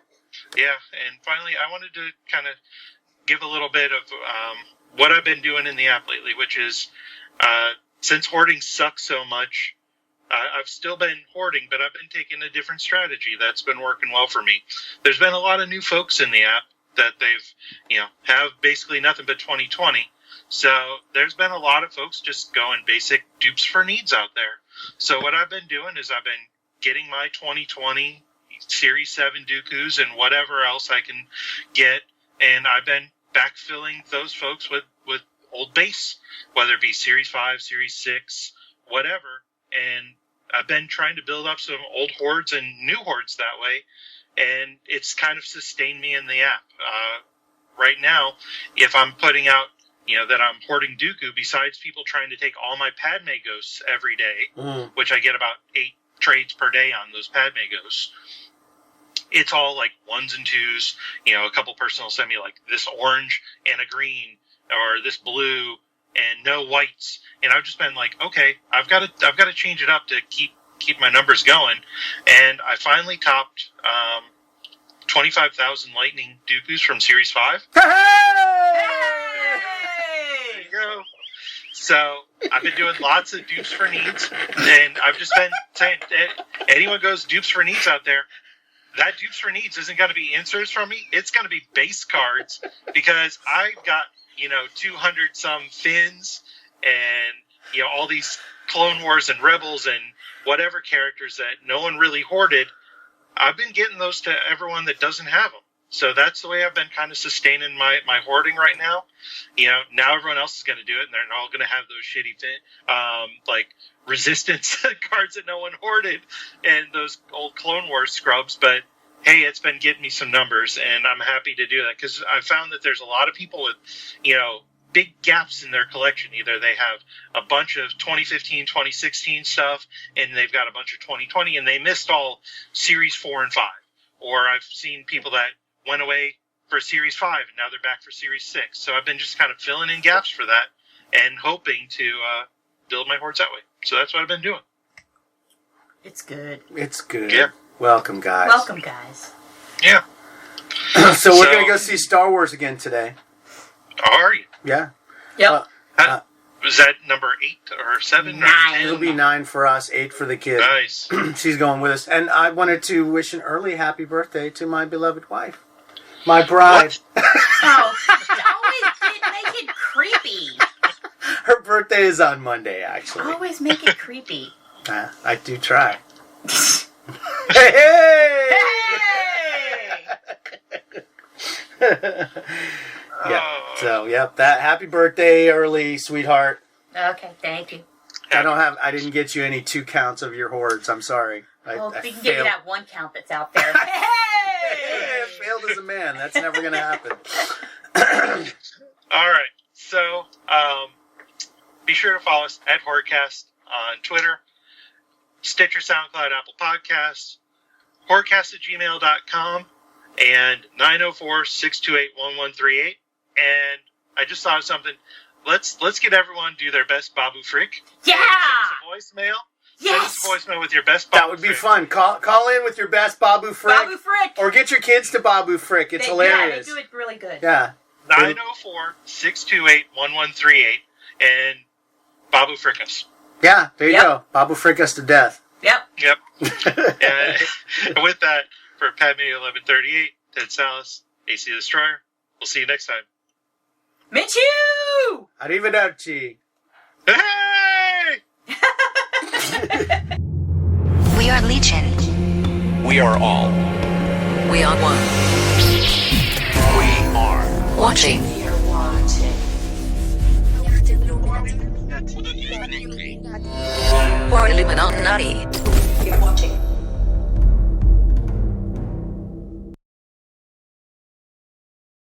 Yeah. And finally, I wanted to kind of give a little bit of what I've been doing in the app lately, which is since hoarding sucks so much, I've still been hoarding, but I've been taking a different strategy that's been working well for me. There's been a lot of new folks in the app that they've, have basically nothing but 2020. So there's been a lot of folks just going basic dupes for needs out there. So what I've been doing is I've been getting my 2020 Series 7 Dooku's and whatever else I can get, and I've been backfilling those folks with old base, whether it be Series 5, Series 6, whatever. And I've been trying to build up some old hoards and new hoards that way, and it's kind of sustained me in the app. Right now, if I'm putting out that I'm hoarding Dooku, besides people trying to take all my Padme ghosts every day, which I get about 8 trades per day on those Padme ghosts. It's all like 1s and 2s. A couple person will send me like this orange and a green, or this blue and no whites. And I've just been like, okay, I've got to change it up to keep my numbers going. And I finally topped 25,000 Lightning Dookus from Series 5. There you go. So I've been doing lots of dupes for needs, and I've just been saying, anyone goes dupes for needs out there, that dupes for needs isn't going to be inserts from me. It's going to be base cards, because I've got 200 some Finns and all these Clone Wars and Rebels and whatever characters that no one really hoarded. I've been getting those to everyone that doesn't have them. So that's the way I've been kind of sustaining my hoarding right now. Now everyone else is going to do it, and they're all going to have those shitty like resistance cards that no one hoarded and those old Clone Wars scrubs. But hey, it's been getting me some numbers, and I'm happy to do that, because I found that there's a lot of people with big gaps in their collection. Either they have a bunch of 2015, 2016 stuff, and they've got a bunch of 2020, and they missed all Series 4 and 5. Or I've seen people that went away for Series 5, and now they're back for Series 6. So I've been just kind of filling in gaps for that and hoping to build my hoards that way. So that's what I've been doing. It's good. It's good. Yeah. Welcome, guys. Welcome, guys. Yeah. So we're going to go see Star Wars again today. Are you? Yeah. Yep. Was that number 8 or 7? 9. Or 10? It'll be 9 for us, 8 for the kids. Nice. She's going with us. And I wanted to wish an early happy birthday to my beloved wife. My bride. Oh, always make it creepy. Her birthday is on Monday, actually. Always make it creepy. I do try. Hey! Yeah. So, yep. That happy birthday early, sweetheart. Okay, thank you. I didn't get you any 2 counts of your hoards. I'm sorry. Well, I we can give you that 1 count that's out there. Hey! I failed as a man. That's never going to happen. All right. So, be sure to follow us at Hoardcast on Twitter, Stitcher, SoundCloud, Apple Podcasts, hoardcast@gmail.com, and 904-628-1138. And I just thought of something. Let's get everyone do their best Babu Frik. Yeah! Send us a voicemail. Yes! Send us a voicemail with your best Babu That would be Frik. fun. Call in with your best Babu Frik. Babu Frik! Or get your kids to Babu Frik. It's hilarious. Yeah, they do it really good. Yeah. 904-628-1138 and Babu Frik us. Yeah, there you Yep. go. Babu Frik us to death. Yep. Yep. And with that, for Padme 1138, Ted Salas, AC the Destroyer, we'll see you next time. Michu! Arrivederci. Hey! We are Legion. We are all. We are one. We are. Watching. Or Illuminati.